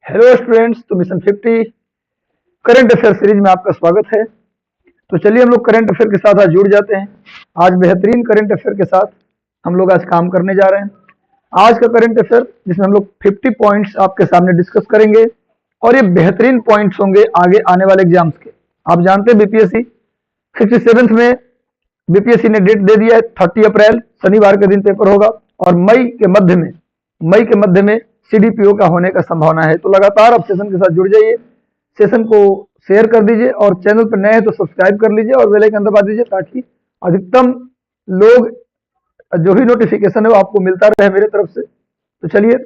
Hello students, तो mission 50 current affair series में आपका स्वागत है। तो चलिए हम लोग करंट अफेयर के साथ आज जुड़ जाते हैं। आज बेहतरीन करंट अफेयर के साथ हम लोग आज काम करने जा रहे हैं। आज का करंट अफेयर जिसमें हम लोग 50 पॉइंट्स आपके सामने डिस्कस करेंगे और ये बेहतरीन पॉइंट्स होंगे आगे आने वाले एग्जाम्स के। आप जानते हैं बीपीएससी 67th में बीपीएससी ने डेट दे दिया है 30 अप्रैल शनिवार के दिन पेपर होगा और मई के मध्य में सीडीपीओ का होने का संभावना है। तो लगातार आप सेशन के साथ जुड़ जाइए, सेशन को शेयर कर दीजिए और चैनल पर नए हैं तो सब्सक्राइब कर लीजिए और बेल आइकन दबा दीजिए ताकि अधिकतम लोग जो भी नोटिफिकेशन है वो आपको मिलता रहे मेरे तरफ से। तो चलिए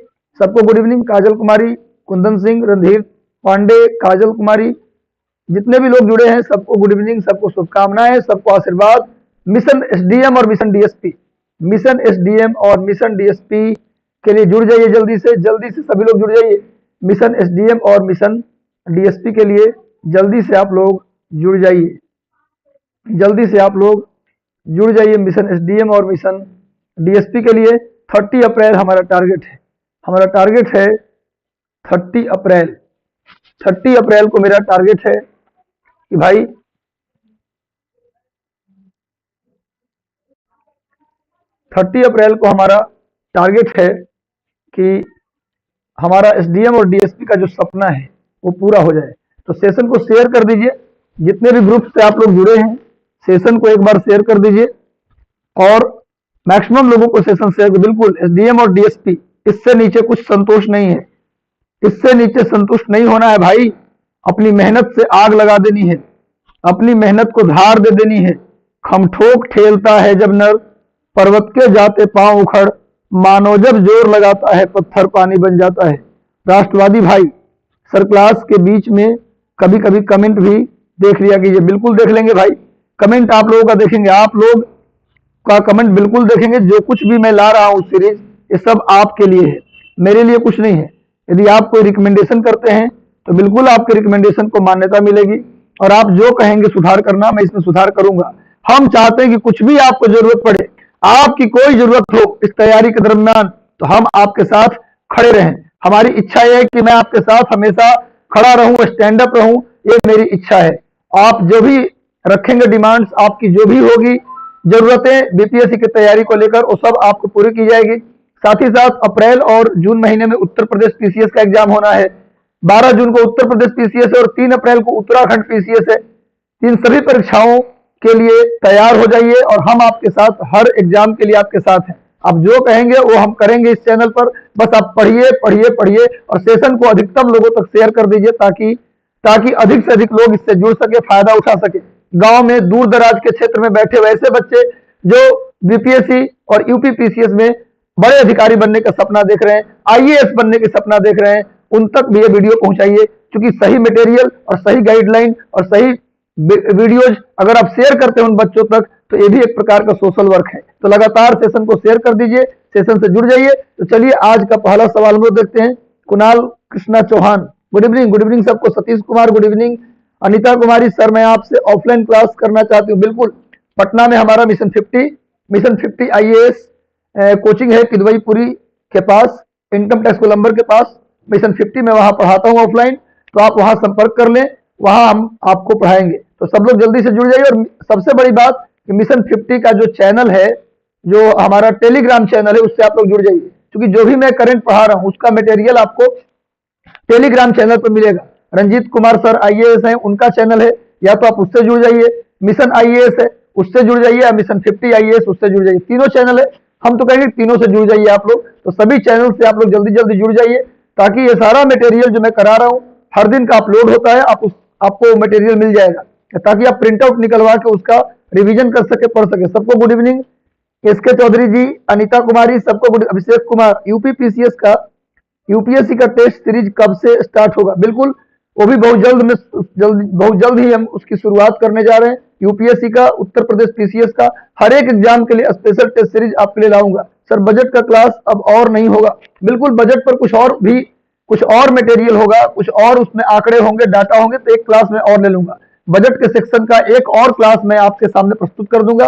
सबको गुड इवनिंग। काजल कुमारी, कुंदन सिंह, रणधीर पांडे, काजल कुमारी, जितने भी लोग जुड़े हैं सबको गुड इवनिंग, सबको शुभकामनाएं, सबको आशीर्वाद। मिशन एसडीएम और मिशन डीएसपी, मिशन एसडीएम और मिशन डीएसपी के लिए जुड़ जाइए जल्दी से सभी लोग जुड़ जाइए। मिशन एसडीएम और मिशन डीएसपी के लिए जल्दी से आप लोग जुड़ जाइए, मिशन एसडीएम और मिशन डीएसपी के लिए 30 अप्रैल हमारा टारगेट है 30 अप्रैल को मेरा टारगेट है कि भाई 30 अप्रैल को हमारा टारगेट है कि हमारा एसडीएम और डीएसपी का जो सपना है वो पूरा हो जाए। तो सेशन को शेयर कर दीजिए, जितने भी ग्रुप से आप लोग जुड़े हैं सेशन को एक बार शेयर कर दीजिए और मैक्सिमम लोगों को सेशन शेयर कर। बिल्कुल एसडीएम और डीएसपी, इससे नीचे कुछ संतोष नहीं है, इससे नीचे संतुष्ट नहीं होना है भाई। अपनी मेहनत से आग लगा देनी है, अपनी मेहनत को धार दे देनी है। खमठोक ठेलता है जब नर, पर्वत के जाते पांव उखड़, मानो जब जोर लगाता है पत्थर पानी बन जाता है। राष्ट्रवादी भाई सर क्लास के बीच में कभी कभी कमेंट भी देख लिया कीजिए। बिल्कुल देख लेंगे भाई, कमेंट आप लोगों का देखेंगे, आप लोग का कमेंट बिल्कुल देखेंगे। जो कुछ भी मैं ला रहा हूं सीरीज ये सब आपके लिए है, मेरे लिए कुछ नहीं है। यदि आप कोई रिकमेंडेशन करते हैं तो बिल्कुल आपके रिकमेंडेशन को मान्यता मिलेगी और आप जो कहेंगे सुधार करना, मैं इसमें सुधार करूंगा। हम चाहते हैं कि कुछ भी आपको जरूरत पड़े, आपकी कोई जरूरत हो इस तैयारी के दरमियान, तो हम आपके साथ खड़े रहें। हमारी इच्छा यह है कि मैं आपके साथ हमेशा खड़ा रहूं, स्टैंड अप रहूं, ये मेरी इच्छा है। आप जो भी रखेंगे डिमांड्स, आपकी जो भी होगी जरूरतें बीपीएससी की तैयारी को लेकर, वो सब आपको पूरी की जाएगी। साथ ही साथ अप्रैल और जून महीने में उत्तर प्रदेश पीसीएस का एग्जाम होना है। 12 जून को उत्तर प्रदेश पीसीएस है और 3 अप्रैल को उत्तराखंड पीसीएस है। इन सभी परीक्षाओं के लिए तैयार हो जाइए और हम आपके साथ हर एग्जाम के लिए आपके साथ हैं। आप जो कहेंगे वो हम करेंगे इस चैनल पर। बस आप पढ़िए और सेशन को अधिकतम लोगों तक शेयर कर दीजिए ताकि अधिक से अधिक लोग इससे जुड़ सके, फायदा उठा सके। गांव में दूर दराज के क्षेत्र में बैठे वैसे बच्चे जो बीपीएससी और यूपी पीसीएस में बड़े अधिकारी बनने का सपना देख रहे हैं, आईएएस बनने का सपना देख रहे हैं, उन तक भी ये वीडियो पहुंचाइए। क्योंकि सही मटेरियल और सही गाइडलाइन और सही वीडियोज अगर आप शेयर करते हैं उन बच्चों तक तो ये भी एक प्रकार का सोशल वर्क है। तो लगातार सेशन को शेयर कर दीजिए, सेशन से जुड़ जाइए। तो चलिए आज का पहला सवाल हम लोग देखते हैं। कुणाल कृष्णा चौहान, गुड इवनिंग सबको। Satish Kumar good evening. Anita Kumari, sir मैं आपसे ऑफलाइन क्लास करना चाहती हूँ। बिल्कुल, पटना में हमारा मिशन 50 आईएएस कोचिंग है किदवईपुरी के पास, इनकम टैक्स कोलंबर के पास। मिशन 50 में वहां पढ़ाता हूँ ऑफलाइन, तो आप वहां संपर्क कर लें, वहां हम आपको पढ़ाएंगे। तो सब लोग जल्दी से जुड़ जाइए। और सबसे बड़ी बात कि मिशन 50 का जो चैनल है, जो हमारा टेलीग्राम चैनल है, उससे आप लोग जुड़ जाइए। क्योंकि जो भी मैं करंट पढ़ा रहा हूं उसका मटेरियल आपको टेलीग्राम चैनल पर मिलेगा। रंजीत कुमार सर आईएएस हैं, उनका चैनल है, या तो आप उससे जुड़ जाइए। मिशन आईएएस है, उससे जुड़ जाइए, या मिशन 50 आईएएस उससे जुड़ जाइए। तीनों चैनल है, हम तो कहेंगे तीनों से जुड़ जाइए आप लोग। तो सभी चैनल से आप लोग जल्दी जुड़ जाइए ताकि ये सारा मटेरियल जो मैं करा रहा हूँ हर दिन का अपलोड होता है, आपको मटेरियल मिल जाएगा ताकि आप प्रिंट आउट निकलवा के उसका रिवीजन कर सके, पढ़ सके। सबको गुड इवनिंग। एसके चौधरी जी, अनिता कुमारी, सबको good. Abhishek Kumar, UP PCS का यूपीएससी का टेस्ट सीरीज कब से स्टार्ट होगा? बिल्कुल, वो भी बहुत जल्द ही हम उसकी शुरुआत करने जा रहे हैं। यूपीएससी का, उत्तर प्रदेश पीसीएस का, हर एक एग्जाम के लिए स्पेशल टेस्ट सीरीज आपके लिए लाऊंगा। सर बजट का क्लास अब और नहीं होगा? बिल्कुल, बजट पर कुछ और मटेरियल होगा, कुछ और उसमें आंकड़े होंगे, डाटा होंगे, तो एक क्लास में और ले लूंगा। बजट के सेक्शन का एक और क्लास मैं आपके सामने प्रस्तुत कर दूंगा।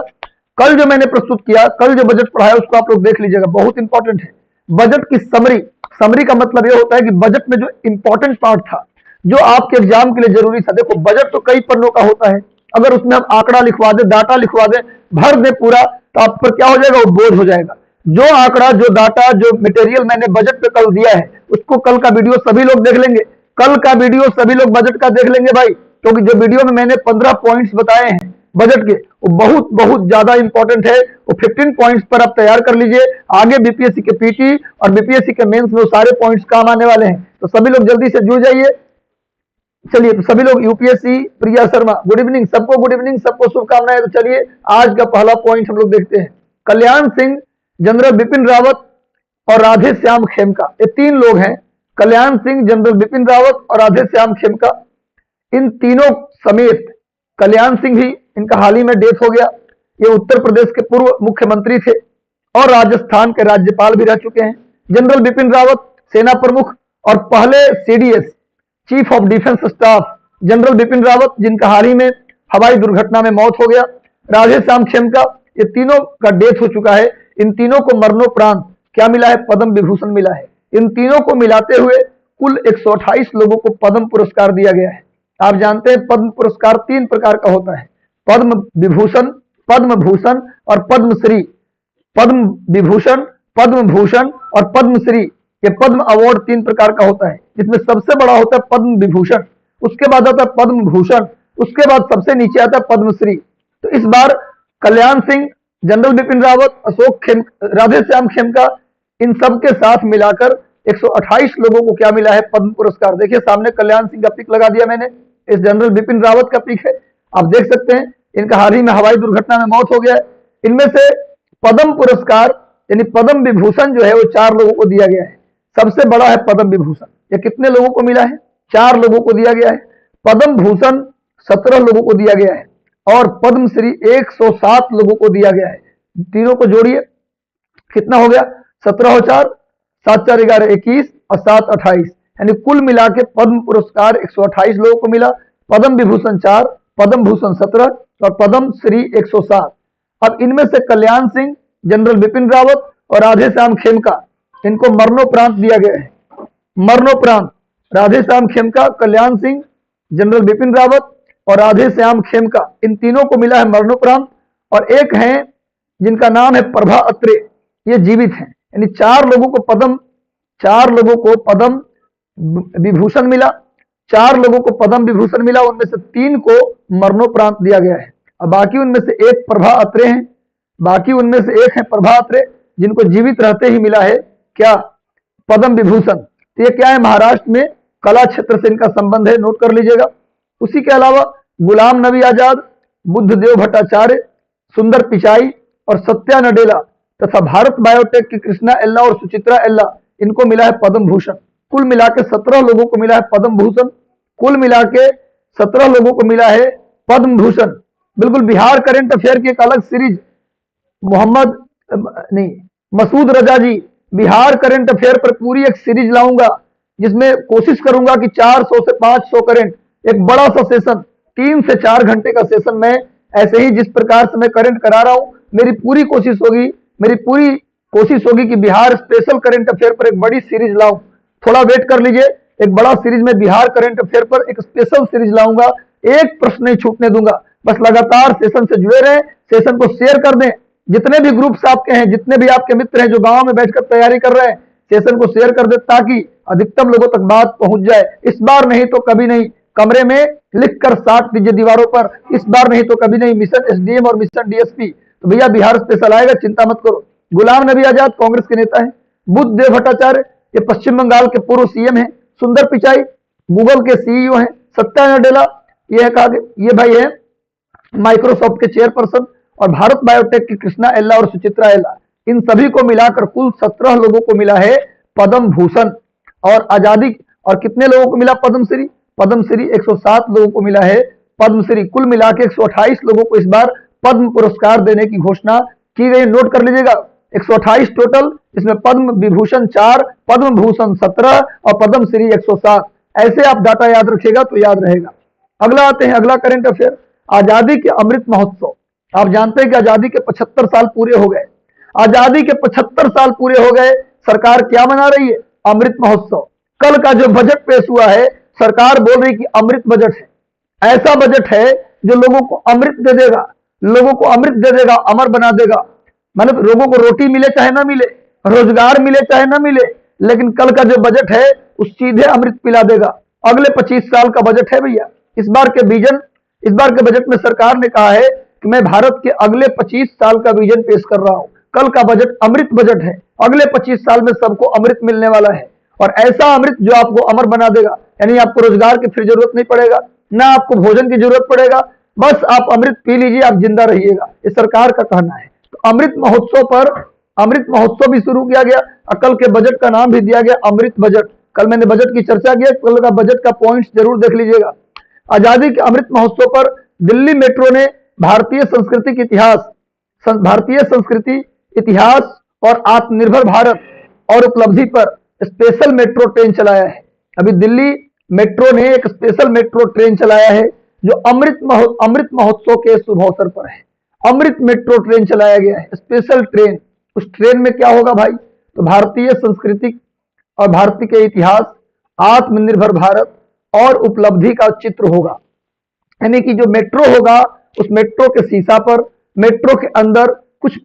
कल जो मैंने प्रस्तुत किया, कल जो बजट पढ़ाया उसको आप लोग देख लीजिएगा, बहुत इंपॉर्टेंट है। बजट की समरी समरी का मतलब यह होता है कि बजट में जो इंपॉर्टेंट पार्ट था, जो आपके एग्जाम के लिए जरूरी था। देखो बजट तो कई पन्नों का होता है, अगर उसमें हम आंकड़ा लिखवा दे, डाटा लिखवा दे, भर दे पूरा, तो आप पर क्या हो जाएगा, वो बोझ हो जाएगा। जो आंकड़ा, जो डाटा, जो मटेरियल मैंने बजट पे कल दिया है, उसको कल का वीडियो सभी लोग देख लेंगे। कल का वीडियो सभी लोग बजट का देख लेंगे भाई, क्योंकि जो वीडियो में मैंने 15 पॉइंट्स बताए हैं बजट के, वो बहुत बहुत ज्यादा इंपॉर्टेंट है। वो 15 पॉइंट्स पर आप तैयार कर लीजिए, आगे बीपीएससी के पीटी और बीपीएससी के मेंस में वो सारे पॉइंट्स काम आने वाले हैं। तो सभी लोग जल्दी से जुड़ जाइए। चलिए, तो सभी लोग, UPSC Priya Sharma, good evening सबको, गुड इवनिंग सबको, शुभकामनाएं। तो चलिए आज का पहला पॉइंट हम लोग देखते हैं। कल्याण सिंह, जनरल बिपिन रावत और राधे श्याम खेमका, ये तीन लोग हैं। कल्याण सिंह, जनरल बिपिन रावत और राधे श्याम खेमका, इन तीनों समेत, कल्याण सिंह भी, इनका हाल ही में डेथ हो गया। ये उत्तर प्रदेश के पूर्व मुख्यमंत्री थे और राजस्थान के राज्यपाल भी रह चुके हैं। जनरल बिपिन रावत सेना प्रमुख और पहले CDS, chief of defence staff, general Bipin Rawat, जिनका हाल ही में हवाई दुर्घटना में मौत हो गया। राधे श्याम खेमका, ये तीनों का डेथ हो चुका है। इन तीनों को मरणोपरांत क्या मिला है, पद्म विभूषण मिला है। इन तीनों को मिलाते हुए कुल 128 लोगों को पद्म पुरस्कार दिया गया है। आप जानते हैं पद्म पुरस्कार 3 प्रकार का होता है, पद्म विभूषण, पद्म भूषण और पद्मश्री। पद्म विभूषण, पद्म भूषण और पद्मश्री, ये पद्म अवार्ड 3 प्रकार का होता है, जिसमें सबसे बड़ा होता है पद्म विभूषण, उसके बाद आता है पद्म भूषण, उसके बाद सबसे नीचे आता है पद्मश्री। तो इस बार कल्याण सिंह, जनरल बिपिन रावत, राधे श्याम खेमका, इन सब के साथ मिलाकर 128 लोगों को क्या मिला है, पद्म पुरस्कार। देखिए सामने कल्याण सिंह का पिक लगा दिया मैंने, इस जनरल बिपिन रावत का पिक है, आप देख सकते हैं। इनका हाल ही में हवाई दुर्घटना में मौत हो गया है। इनमें से पद्म पुरस्कार यानी पद्म विभूषण जो है वो 4 लोगों को दिया गया है। सबसे बड़ा है पद्म विभूषण, ये कितने लोगों को मिला है, 4 लोगों को दिया गया है। पद्म भूषण 17 लोगों को दिया गया है और पद्मश्री 107 लोगों को दिया गया है। तीनों को जोड़िए, कितना हो गया, 17 और 4, 7 4 11 21 और 7 28, यानी कुल मिला के पद्म पुरस्कार 128 लोगों को मिला। पद्म विभूषण 4, पद्म भूषण 17 और पद्म श्री 107। अब इनमें से कल्याण सिंह, जनरल बिपिन रावत और राधे श्याम खेमका, इनको मरणोपरांत दिया गया है। मरणोपरांत राधे श्याम खेमका, कल्याण सिंह, जनरल बिपिन रावत और राधे श्याम खेमका, इन तीनों को मिला है मरणोपरांत। और एक हैं जिनका नाम है प्रभा अत्रे, ये जीवित हैं, यानी 4 लोगों को पद्म विभूषण मिला, 4 लोगों को पद्म विभूषण मिला, उनमें से 3 को मरणोपरांत दिया गया है। अब बाकी उनमें से एक प्रभा अत्रे हैं, बाकी उनमें से एक है प्रभा अत्रे, जिनको जीवित रहते ही मिला है क्या, पद्म विभूषण। तो ये क्या है, महाराष्ट्र में कला क्षेत्र से इनका संबंध है, नोट कर लीजिएगा। उसी के अलावा गुलाम नबी आजाद, बुद्धदेव भट्टाचार्य, सुंदर पिचाई और सत्या नडेला तथा भारत बायोटेक की कृष्णा एल्ला और सुचित्रा एल्ला, इनको मिला है पद्म भूषण। कुल मिला के 17 लोगों को मिला है पद्म भूषण, कुल मिला के 17 लोगों को मिला है पद्म भूषण। बिल्कुल बिहार करंट अफेयर की एक अलग सीरीज मसूद रजा जी, बिहार करंट अफेयर पर पूरी एक सीरीज लाऊंगा, जिसमें कोशिश करूंगा कि 400 से 500 करंट, एक बड़ा सा सेशन, 3 से 4 घंटे का सेशन मैं ऐसे ही जिस प्रकार से मैं करंट करा रहा हूं, मेरी पूरी कोशिश होगी कि बिहार स्पेशल करंट अफेयर पर एक बड़ी सीरीज लाऊं। थोड़ा वेट कर लीजिए, एक बड़ा सीरीज में बिहार करंट अफेयर पर एक स्पेशल सीरीज लाऊंगा, एक प्रश्न नहीं छूटने दूंगा। बस लगातार सेशन से जुड़े रहें, सेशन को शेयर कर दें। जितने भी ग्रुप्स आपके हैं, जितने भी आपके मित्र हैं जो गांव में बैठकर तैयारी कर रहे हैं, सेशन को शेयर कर दें ताकि अधिकतम लोगों तक बात पहुंच जाए। इस बार नहीं तो कभी नहीं, कमरे में लिखकर साट दीजिए दीवारों पर, इस बार नहीं तो कभी नहीं, मिशन एसडीएम और मिशन डीएसपी। तो भैया बिहार स्पेशल आएगा, चिंता मत करो। गुलाम नबी आजाद कांग्रेस के नेता हैं, बुद्धदेव भट्टाचार्य ये पश्चिम बंगाल के पूर्व सीएम हैं, सुंदर पिचाई गूगल के सीईओ हैं, सत्या नडेला ये भाई है माइक्रोसॉफ्ट के चेयरपर्सन, और भारत बायोटेक की कृष्णा एल्ला और सुचित्रा एल्ला, इन सभी को मिलाकर कुल 17 लोगों को मिला है पद्म भूषण। और आजादी और कितने लोगों को मिला पद्मश्री, पद्मश्री 107 लोगों को मिला है पद्मश्री। कुल मिला के 128 लोगों को इस बार पद्म पुरस्कार देने की घोषणा की गई, नोट कर लीजिएगा। 128 टोटल, इसमें पद्म विभूषण 4, पद्म भूषण 17 और पद्मश्री 107। ऐसे आप डाटा याद रखिएगा तो याद रहेगा। अगला आते हैं, अगला करंट अफेयर, आजादी के अमृत महोत्सव। आप जानते हैं कि आजादी के 75 साल पूरे हो गए, आजादी के 75 साल पूरे हो गए। सरकार क्या मना रही है, अमृत महोत्सव। कल का जो बजट पेश हुआ है, सरकार बोल रही कि अमृत बजट है। ऐसा बजट है जो लोगों को अमृत दे देगा, लोगों को अमृत दे देगा, अमर बना देगा। मतलब लोगों को रोटी मिले चाहे ना मिले, रोजगार मिले चाहे ना मिले, लेकिन कल का जो बजट है उस सीधे अमृत पिला देगा। अगले 25 साल का बजट है भैया। इस बार के बजट में सरकार ने कहा है कि मैं भारत के अगले 25 साल का विजन पेश कर रहा हूं। कल का बजट अमृत बजट है। अगले 25 साल में सबको अमृत मिलने वाला है, और ऐसा अमृत जो आपको अमर बना देगा। यानी आपको रोजगार की फिर जरूरत नहीं पड़ेगा, ना आपको भोजन की जरूरत पड़ेगा, बस आप अमृत पी लीजिए, आप जिंदा रहिएगा। ये सरकार का कहना है। तो अमृत महोत्सव भी शुरू किया गया, और कल के बजट का नाम भी दिया गया अमृत बजट। कल मैंने बजट की चर्चा की, कल का बजट का पॉइंट्स जरूर देख लीजिएगा। आजादी के अमृत महोत्सव पर दिल्ली मेट्रो ने भारतीय संस्कृति, इतिहास और आत्मनिर्भर भारत और उपलब्धि पर स्पेशल मेट्रो ट्रेन चलाया है। अभी दिल्ली मेट्रो ने एक स्पेशल मेट्रो ट्रेन चलाया है जो अमृत महोत्सव के शुभ अवसर पर है। अमृत मेट्रो ट्रेन चलाया गया है, स्पेशल ट्रेन। उस ट्रेन में क्या होगा भाई? तो भारतीय संस्कृति और भारतीय के इतिहास, आत्मनिर्भर भारत और उपलब्धि का चित्र होगा। यानी कि जो मेट्रो होगा, उस मेट्रो के शीशा पर, मेट्रो के अंदर कुछ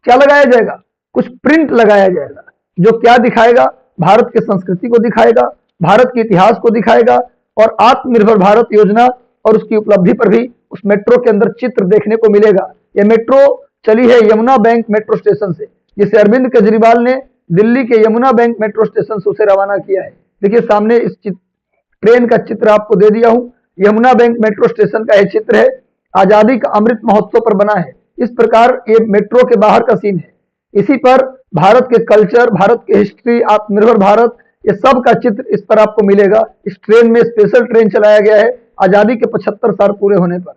क्या लगाया जाएगा? कुछ प्रिंट लगाया जाएगा, जो क्या दिखाएगा? भारत के संस्कृति को दिखाएगा, भारत के इतिहास को दिखाएगा, और आत्मनिर्भर भारत योजना और उसकी उपलब्धि पर भी उस मेट्रो के अंदर चित्र देखने को मिलेगा। यह मेट्रो चली है यमुना बैंक मेट्रो स्टेशन से, जिसे अरविंद केजरीवाल ने दिल्ली के यमुना बैंक मेट्रो स्टेशन से उसे रवाना किया है। देखिए सामने इस ट्रेन का चित्र आपको दे दिया हूं। यमुना बैंक मेट्रो स्टेशन का यह चित्र है, आजादी का अमृत महोत्सव पर बना है। इस प्रकार ये मेट्रो के बाहर का सीन है। इसी पर भारत के कल्चर, भारत की हिस्ट्री, आत्मनिर्भर भारत, ये सब का चित्र इस पर आपको मिलेगा। इस ट्रेन में स्पेशल ट्रेन चलाया गया है आजादी के 75 साल पूरे होने पर।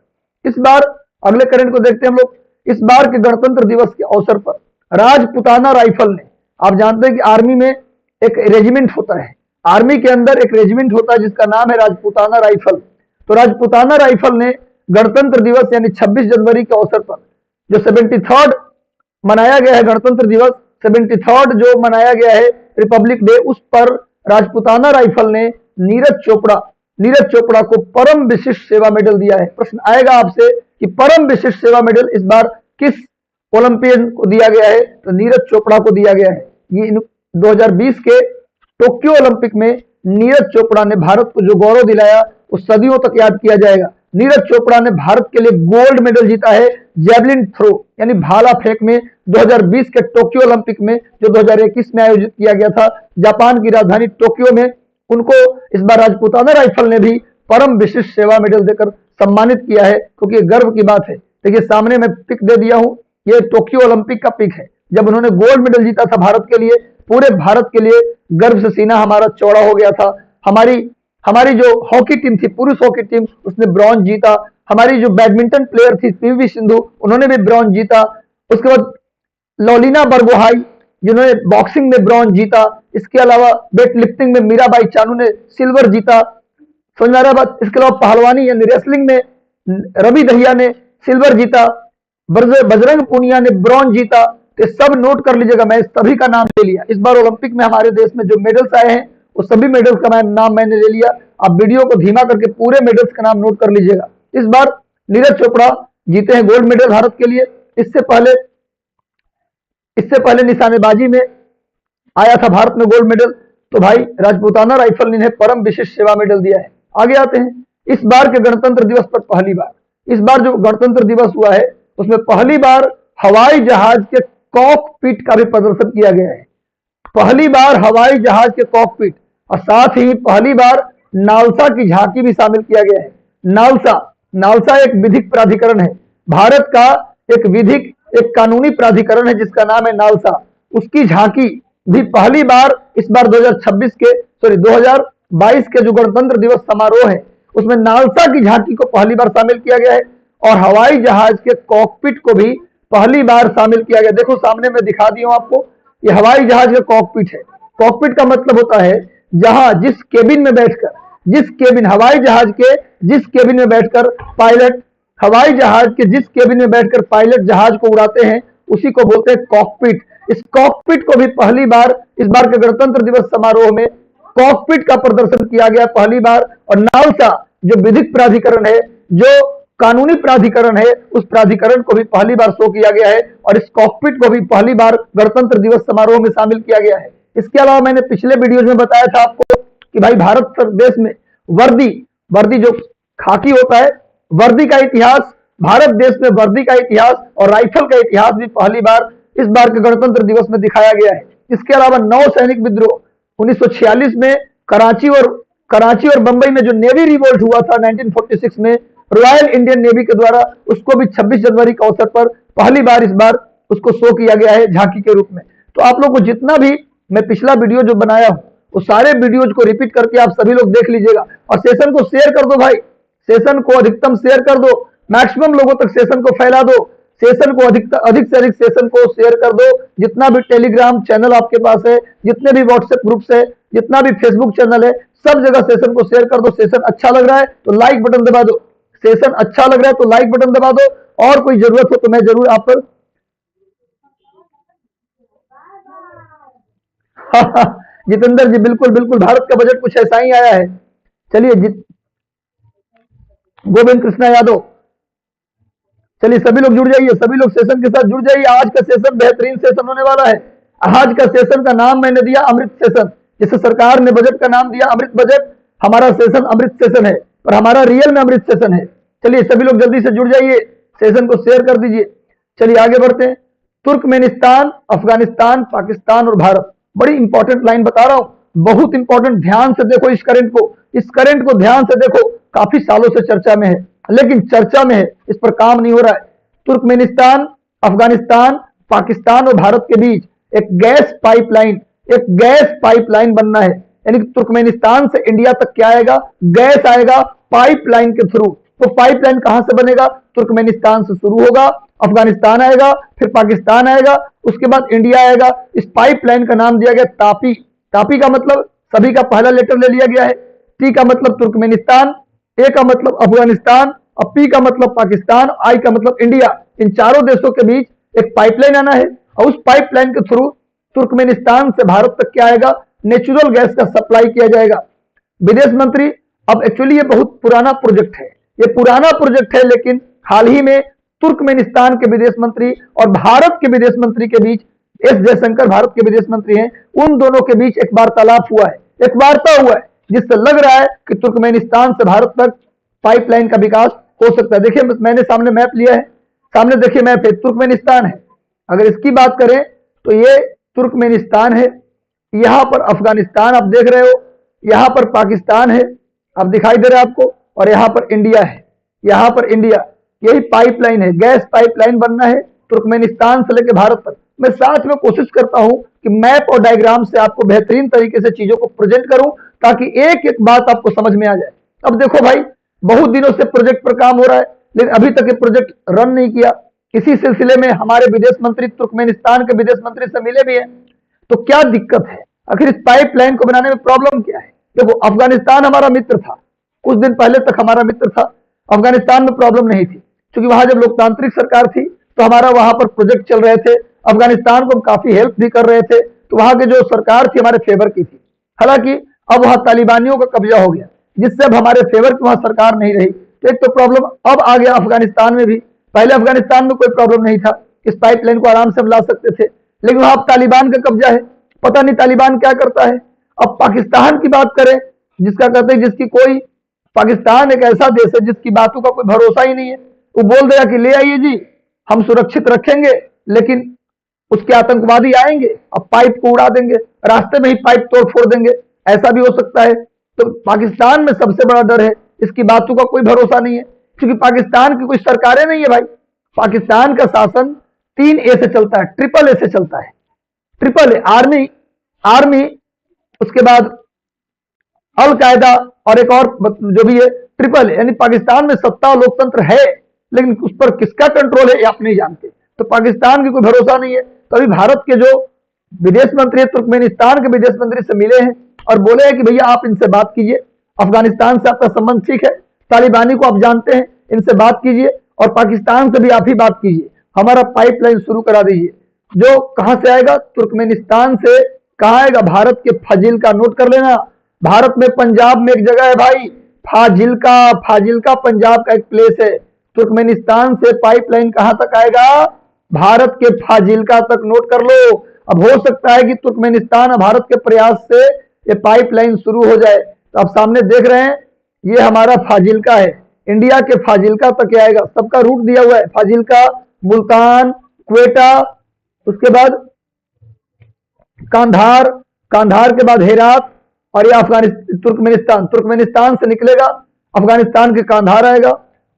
इस बार अगले करंट को देखते हैं हम लोग। इस बार के गणतंत्र दिवस के अवसर पर राजपुताना राइफल ने, आप जानते हैं कि आर्मी में एक रेजिमेंट होता है, आर्मी के अंदर एक रेजिमेंट होता है जिसका नाम है राजपुताना राइफल। तो राजपुताना राइफल ने गणतंत्र दिवस यानी 26 जनवरी के अवसर पर जो 73rd मनाया गया है गणतंत्र दिवस, 73rd जो मनाया गया है रिपब्लिक डे, उस पर राजपुताना राइफल ने नीरज चोपड़ा को परम विशिष्ट सेवा मेडल दिया है। प्रश्न आएगा आपसे कि परम विशिष्ट सेवा मेडल इस बार किस ओलंपियन को दिया गया है? तो नीरज चोपड़ा को दिया गया है। ये 2020 के टोक्यो ओलंपिक में नीरज चोपड़ा ने भारत को जो गौरव दिलाया वो सदियों तक याद किया जाएगा। नीरज चोपड़ा ने भारत के लिए गोल्ड मेडल जीता है जेवलिन थ्रो यानी भाला फेंक में 2020 के टोक्यो ओलंपिक में, जो 2021 में आयोजित किया गया था जापान की राजधानी टोक्यो में। उनको इस बार राजपुताना राइफल ने भी परम विशिष्ट सेवा मेडल देकर सम्मानित किया है, क्योंकि गर्व की बात है। देखिए सामने मैं पिक दे दिया हूं, ये टोक्यो ओलंपिक का पिक है जब उन्होंने गोल्ड मेडल जीता था भारत के लिए। पूरे भारत के लिए गर्व से सीना हमारा चौड़ा हो गया था। हमारी जो हॉकी टीम थी, पुरुष हॉकी टीम, उसने ब्रॉन्ज जीता। हमारी जो बैडमिंटन प्लेयर थी पीवी सिंधु, उन्होंने भी ब्रॉन्ज जीता। उसके बाद लॉलिना बरगोहाई जिन्होंने बॉक्सिंग में ब्रॉन्ज जीता। इसके अलावा वेट लिफ्टिंग में मीराबाई चानू ने सिल्वर जीता। समझ में आ रहा बात? इसके अलावा पहलवानी यानी रेसलिंग में रवि दहिया ने सिल्वर जीता। बजरंग पुनिया ने ब्रॉन्ज जीता। ये सब नोट कर लीजिएगा, मैं सभी का नाम ले लिया। इस बार ओलंपिक में हमारे देश में जो मेडल्स आए हैं वो सभी मेडल्स का नाम मैंने ले लिया। आप वीडियो को धीमा करके पूरे मेडल्स का नाम नोट कर लीजिएगा। इस बार नीरज चोपड़ा जीते हैं गोल्ड मेडल भारत के लिए। इससे पहले निशानेबाजी में आया था भारत में गोल्ड मेडल, तो भाई राजपुताना राइफल ने परम विशिष्ट सेवा मेडल दिया है। आगे आते हैं। इस बार के गणतंत्र दिवस पर पहली बार, इस बार जो गणतंत्र दिवस हुआ है उसमें पहली बार हवाई जहाज के कॉकपिट का भी प्रदर्शन किया गया है। पहली बार हवाई जहाज के कॉकपिट, और साथ ही पहली बार नालसा की झांकी भी शामिल किया गया है। नालसा एक विधिक प्राधिकरण है, भारत का एक कानूनी प्राधिकरण है जिसका नाम है नालसा। उसकी झांकी भी पहली बार इस बार 2022 के जो गणतंत्र दिवस समारोह है उसमें नालसा की झांकी को पहली बार शामिल किया गया है, और हवाई जहाज के कॉकपिट को भी पहली बार शामिल किया गया। देखो सामने मैं दिखा दी हूं आपको, ये हवाई जहाज का कॉकपिट है। कॉकपिट का मतलब होता है जहां जिस केबिन में बैठकर हवाई जहाज के जिस केबिन में बैठकर पायलट जहाज को उड़ाते हैं उसी को बोलते हैं कॉकपिट। इस कॉकपिट को भी पहली बार इस बार के गणतंत्र दिवस समारोह में कॉकपिट का प्रदर्शन किया गया पहली बार। और नालसा जो विधिक प्राधिकरण है, जो कानूनी प्राधिकरण है, उस प्राधिकरण को भी पहली बार शो किया गया है और इस कॉकपिट को भी पहली बार गणतंत्र दिवस समारोह में शामिल किया गया है। इसके अलावा मैंने पिछले वीडियो में बताया था आपको कि भाई भारत देश में वर्दी जो खाकी होता है, वर्दी का इतिहास, भारत देश में वर्दी का इतिहास और राइफल का इतिहास भी पहली बार इस बार के गणतंत्र दिवस में दिखाया गया है। इसके अलावा नौ सैनिक विद्रोह 1946 में कराची और बंबई में जो नेवी रिवोल्ट हुआ था 1946 में रॉयल इंडियन नेवी के द्वारा, उसको भी 26 जनवरी के अवसर पर पहली बार इस बार उसको शो किया गया है झांकी के रूप में। तो आप लोग को जितना भी मैं पिछला वीडियो जो बनाया हूं वो सारे वीडियोज को रिपीट करके आप सभी लोग देख लीजिएगा और सेशन को शेयर कर दो भाई, सेशन को अधिकतम शेयर कर दो, मैक्सिमम लोगों तक सेशन को फैला दो, सेशन को अधिक से अधिक सेशन को शेयर कर दो। जितना भी टेलीग्राम चैनल आपके पास है, जितने भी व्हाट्सएप ग्रुप्स है, जितना भी फेसबुक चैनल है, सब जगह सेशन को शेयर कर दो। सेशन अच्छा लग रहा है तो लाइक बटन दबा दो, सेशन अच्छा लग रहा है तो लाइक बटन दबा दो। और कोई जरूरत हो तो मैं जरूर आप पर जितेंद्र जी बिल्कुल बिल्कुल, भारत का बजट कुछ ऐसा ही आया है। चलिए गोविंद कृष्णा यादव, चलिए सभी लोग जुड़ जाइए, सभी लोग सेशन के साथ जुड़ जाइए। आज का सेशन बेहतरीन सेशन होने वाला है। आज का सेशन का नाम मैंने दिया अमृत सेशन, जिसे सरकार ने बजट का नाम दिया अमृत बजट। हमारा सेशन अमृत सेशन है और हमारा रियल में अमृत सेशन है। चलिए सभी लोग जल्दी से जुड़ जाइए, सेशन को शेयर कर दीजिए। चलिए आगे बढ़ते हैं। तुर्कमेनिस्तान, अफगानिस्तान, पाकिस्तान और भारत, बड़ी इंपॉर्टेंट लाइन बता रहा हूं, बहुत इंपॉर्टेंट। ध्यान से देखो इस करंट को ध्यान से देखो। काफी सालों से चर्चा में है, लेकिन चर्चा में है, इस पर काम नहीं हो रहा है। तुर्कमेनिस्तान, अफगानिस्तान, पाकिस्तान और भारत के बीच एक गैस पाइपलाइन बनना है। यानी कि तुर्कमेनिस्तान से इंडिया तक क्या आएगा, गैस आएगा पाइपलाइन के थ्रू। तो पाइपलाइन कहां से बनेगा, तुर्कमेनिस्तान से शुरू होगा, अफगानिस्तान आएगा, फिर पाकिस्तान आएगा, उसके बाद इंडिया आएगा। इस पाइपलाइन का नाम दिया गया तापी। तापी का मतलब सभी का पहला लेटर ले लिया गया है। टी का मतलब तुर्कमेनिस्तान, ए का मतलब अफगानिस्तान और पी का मतलब पाकिस्तान, आई का मतलब इंडिया। इन चारों देशों के बीच एक पाइपलाइन आना है और उस पाइपलाइन के थ्रू तुर्कमेनिस्तान से भारत तक क्या आएगा, नेचुरल गैस का सप्लाई किया जाएगा। विदेश मंत्री, अब एक्चुअली ये बहुत पुराना प्रोजेक्ट है, ये पुराना प्रोजेक्ट है, लेकिन हाल ही में तुर्कमेनिस्तान के विदेश मंत्री और भारत के विदेश मंत्री के बीच, एस जयशंकर भारत के विदेश मंत्री हैं, उन दोनों के बीच एक वार्तालाप हुआ है, एक वार्ता हुआ है, जिससे लग रहा है कि तुर्कमेनिस्तान से भारत तक पाइपलाइन का विकास हो सकता है। देखिए मैंने सामने मैप लिया है, सामने देखिए मैप है, तुर्कमेनिस्तान है। अगर इसकी बात करें तो ये तुर्कमेनिस्तान है, यहां पर अफगानिस्तान आप देख रहे हो, यहां पर पाकिस्तान है, अब दिखाई दे रहा है आपको, और यहां पर इंडिया है, यहां पर इंडिया। यही पाइपलाइन है, गैस पाइपलाइन बनना है तुर्कमेनिस्तान से लेकर भारत तक। मैं साथ में कोशिश करता हूं कि मैप और डायग्राम से आपको बेहतरीन तरीके से चीजों को प्रेजेंट करूं, ताकि एक एक बात आपको समझ में आ जाए। अब देखो भाई, बहुत दिनों से प्रोजेक्ट पर काम हो रहा है, लेकिन अभी तक ये प्रोजेक्ट रन नहीं किया। इसी सिलसिले में हमारे विदेश मंत्री तुर्कमेनिस्तान के विदेश मंत्री से मिले भी हैं। तो क्या दिक्कत है, आखिर इस पाइपलाइन को बनाने में प्रॉब्लम क्या है? देखो, अफगानिस्तान हमारा मित्र था, कुछ दिन पहले तक हमारा मित्र था, अफगानिस्तान में प्रॉब्लम नहीं थी, क्योंकि वहां जब लोकतांत्रिक सरकार थी तो हमारा वहां पर प्रोजेक्ट चल रहे थे, अफगानिस्तान को हम काफी हेल्प भी कर रहे थे, तो वहां की जो सरकार थी हमारे फेवर की थी। हालांकि अब वहां तालिबानियों का कब्जा हो गया, जिससे अब हमारे फेवर की वहां सरकार नहीं रही। तो एक तो प्रॉब्लम अब आ गया अफगानिस्तान में भी। पहले अफगानिस्तान में कोई प्रॉब्लम नहीं था, इस पाइपलाइन को आराम से हम ला सकते थे, लेकिन वहां अब तालिबान का कब्जा है, पता नहीं तालिबान क्या करता है। अब पाकिस्तान की बात करें, जिसका कहते हैं जिसकी कोई, पाकिस्तान एक ऐसा देश है जिसकी बातों का कोई भरोसा ही नहीं है। वो बोल देगा कि ले आइए जी, हम सुरक्षित रखेंगे, लेकिन उसके आतंकवादी आएंगे, अब पाइप को उड़ा देंगे, रास्ते में ही पाइप तोड़ फोड़ देंगे, ऐसा भी हो सकता है। तो पाकिस्तान में सबसे बड़ा डर है, इसकी बातों का कोई भरोसा नहीं है, क्योंकि पाकिस्तान की कोई सरकारें नहीं है भाई। पाकिस्तान का शासन 3A से चलता है, ट्रिपल ए से चलता है। ट्रिपल ए, आर्मी, उसके बाद अल कायदा और एक और जो भी है, ट्रिपल ए। यानी पाकिस्तान में सत्ता और लोकतंत्र है, लेकिन उस पर किसका कंट्रोल है ये आप नहीं जानते। तो पाकिस्तान की कोई भरोसा नहीं है। तो अभी भारत के जो विदेश मंत्री तुर्कमेनिस्तान के विदेश मंत्री से मिले हैं और बोले हैं कि भैया आप इनसे बात कीजिए, अफगानिस्तान से आपका संबंध ठीक है, तालिबानी को आप जानते हैं, इनसे बात कीजिए और पाकिस्तान से भी आप ही बात कीजिए, हमारा पाइपलाइन शुरू करा दीजिए। जो कहां से आएगा, तुर्कमेनिस्तान से। कहां आएगा, भारत के फाजिल्का, नोट कर लेना। भारत में पंजाब में एक जगह है भाई, फाजिल्का। फाजिल्का पंजाब का एक प्लेस है। तुर्कमेनिस्तान से पाइपलाइन कहां तक आएगा, भारत के फाजिल्का तक, नोट कर लो। अब हो सकता है कि तुर्कमेनिस्तान और भारत के प्रयास से ये पाइपलाइन शुरू हो जाए। तो आप सामने देख रहे हैं, ये हमारा फाजिल्का है, इंडिया के फाजिल्का तक आएगा। सबका रूट दिया हुआ है, फाजिल्का, मुल्तान, क्वेटा, उसके बाद कांधार, कांधार के बाद हेरात, और ये अफगानिस्तान, तुर्कमेनिस्तान। तुर्कमेनिस्तान से निकलेगा, अफगानिस्तान के कांधार आएगा,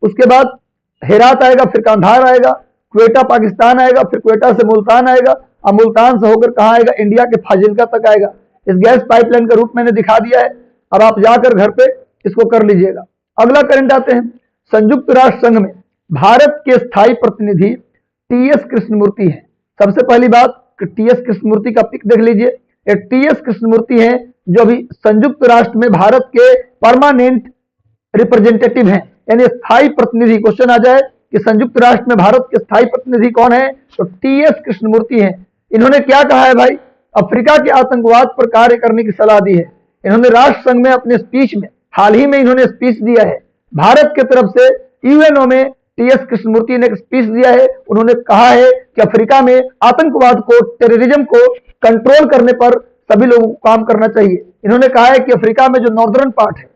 उसके बाद हेरात आएगा, फिर कांधार आएगा, क्वेटा पाकिस्तान आएगा, फिर क्वेटा से मुल्तान आएगा, और मुल्तान से होकर कहां आएगा, इंडिया के फाजिल्का तक आएगा। इस गैस पाइपलाइन का रूट मैंने दिखा दिया है, अब आप जाकर घर पे इसको कर लीजिएगा। अगला करंट आते हैं, संयुक्त राष्ट्र संघ में भारत के स्थायी प्रतिनिधि टीएस कृष्णमूर्ति हैं। सबसे पहली बात, टीएस कृष्णमूर्ति का पिक देख लीजिए। ये टीएस कृष्णमूर्ति हैं जो अभी संयुक्त राष्ट्र में भारत के परमानेंट रिप्रेजेंटेटिव हैं, यानी स्थायी प्रतिनिधि। क्वेश्चन आ जाए कि संयुक्त राष्ट्र में भारत के स्थायी प्रतिनिधि कौन है, तो टीएस कृष्णमूर्ति हैं। इन्होंने क्या कहा है भाई, अफ्रीका के आतंकवाद पर कार्य करने की सलाह दी है। इन्होंने राष्ट्र संघ में अपने स्पीच में, हाल ही में इन्होंने स्पीच दिया है, भारत की तरफ से यूएनओ में टीएस कृष्णमूर्ति ने एक स्पीच दिया है। उन्होंने कहा है कि अफ्रीका में आतंकवाद को, टेररिज्म को कंट्रोल करने पर सभी लोगों को काम करना चाहिए। इन्होंने कहा है कि अफ्रीका में जो नॉर्दर्न पार्ट है,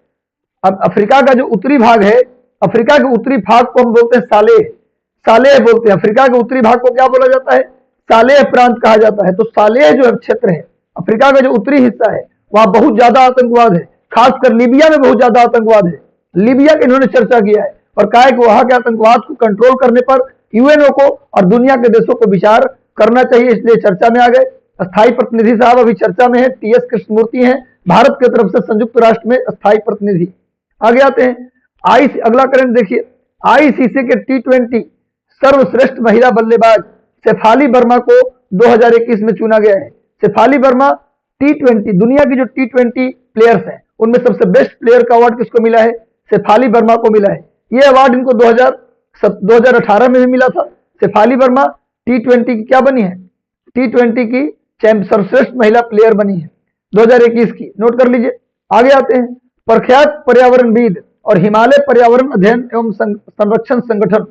अब अफ्रीका का जो उत्तरी भाग है, अफ्रीका के उत्तरी भाग को हम बोलते हैं सालेह, सालेह बोलते हैं। अफ्रीका के उत्तरी भाग को क्या बोला जाता है, सालेह प्रांत कहा जाता है। तो सालेह जो क्षेत्र है, अफ्रीका का जो उत्तरी हिस्सा है, वहां बहुत ज्यादा आतंकवाद है, खासकर लीबिया में बहुत ज्यादा आतंकवाद है। लीबिया की इन्होंने चर्चा किया है और कहा है कि वहां के आतंकवाद को कंट्रोल करने पर यूएनओ को और दुनिया के देशों को विचार करना चाहिए, इसलिए चर्चा में आ गए। स्थायी प्रतिनिधि साहब अभी चर्चा में है, टीएस कृष्णमूर्ति हैं, भारत की तरफ से संयुक्त राष्ट्र में स्थायी प्रतिनिधि। आगे आते हैं, अगला करंट देखिए, आईसीसी के टी20 सर्वश्रेष्ठ महिला बल्लेबाज शेफाली वर्मा को 2021 में चुना गया है। शेफाली वर्मा टी20, दुनिया की जो टी20 प्लेयर्स हैं उनमें सबसे बेस्ट प्लेयर का अवार्ड किसको मिला है, शेफाली वर्मा को मिला है। यह अवार्ड इनको 2018 में भी मिला था। शेफाली वर्मा टी20 की क्या बनी है, टी20 की सर्वश्रेष्ठ महिला प्लेयर बनी है 2021 की, नोट कर लीजिए। आगे आते हैं, प्रख्यात पर्यावरणविद और हिमालय पर्यावरण अध्ययन एवं संरक्षण संगठन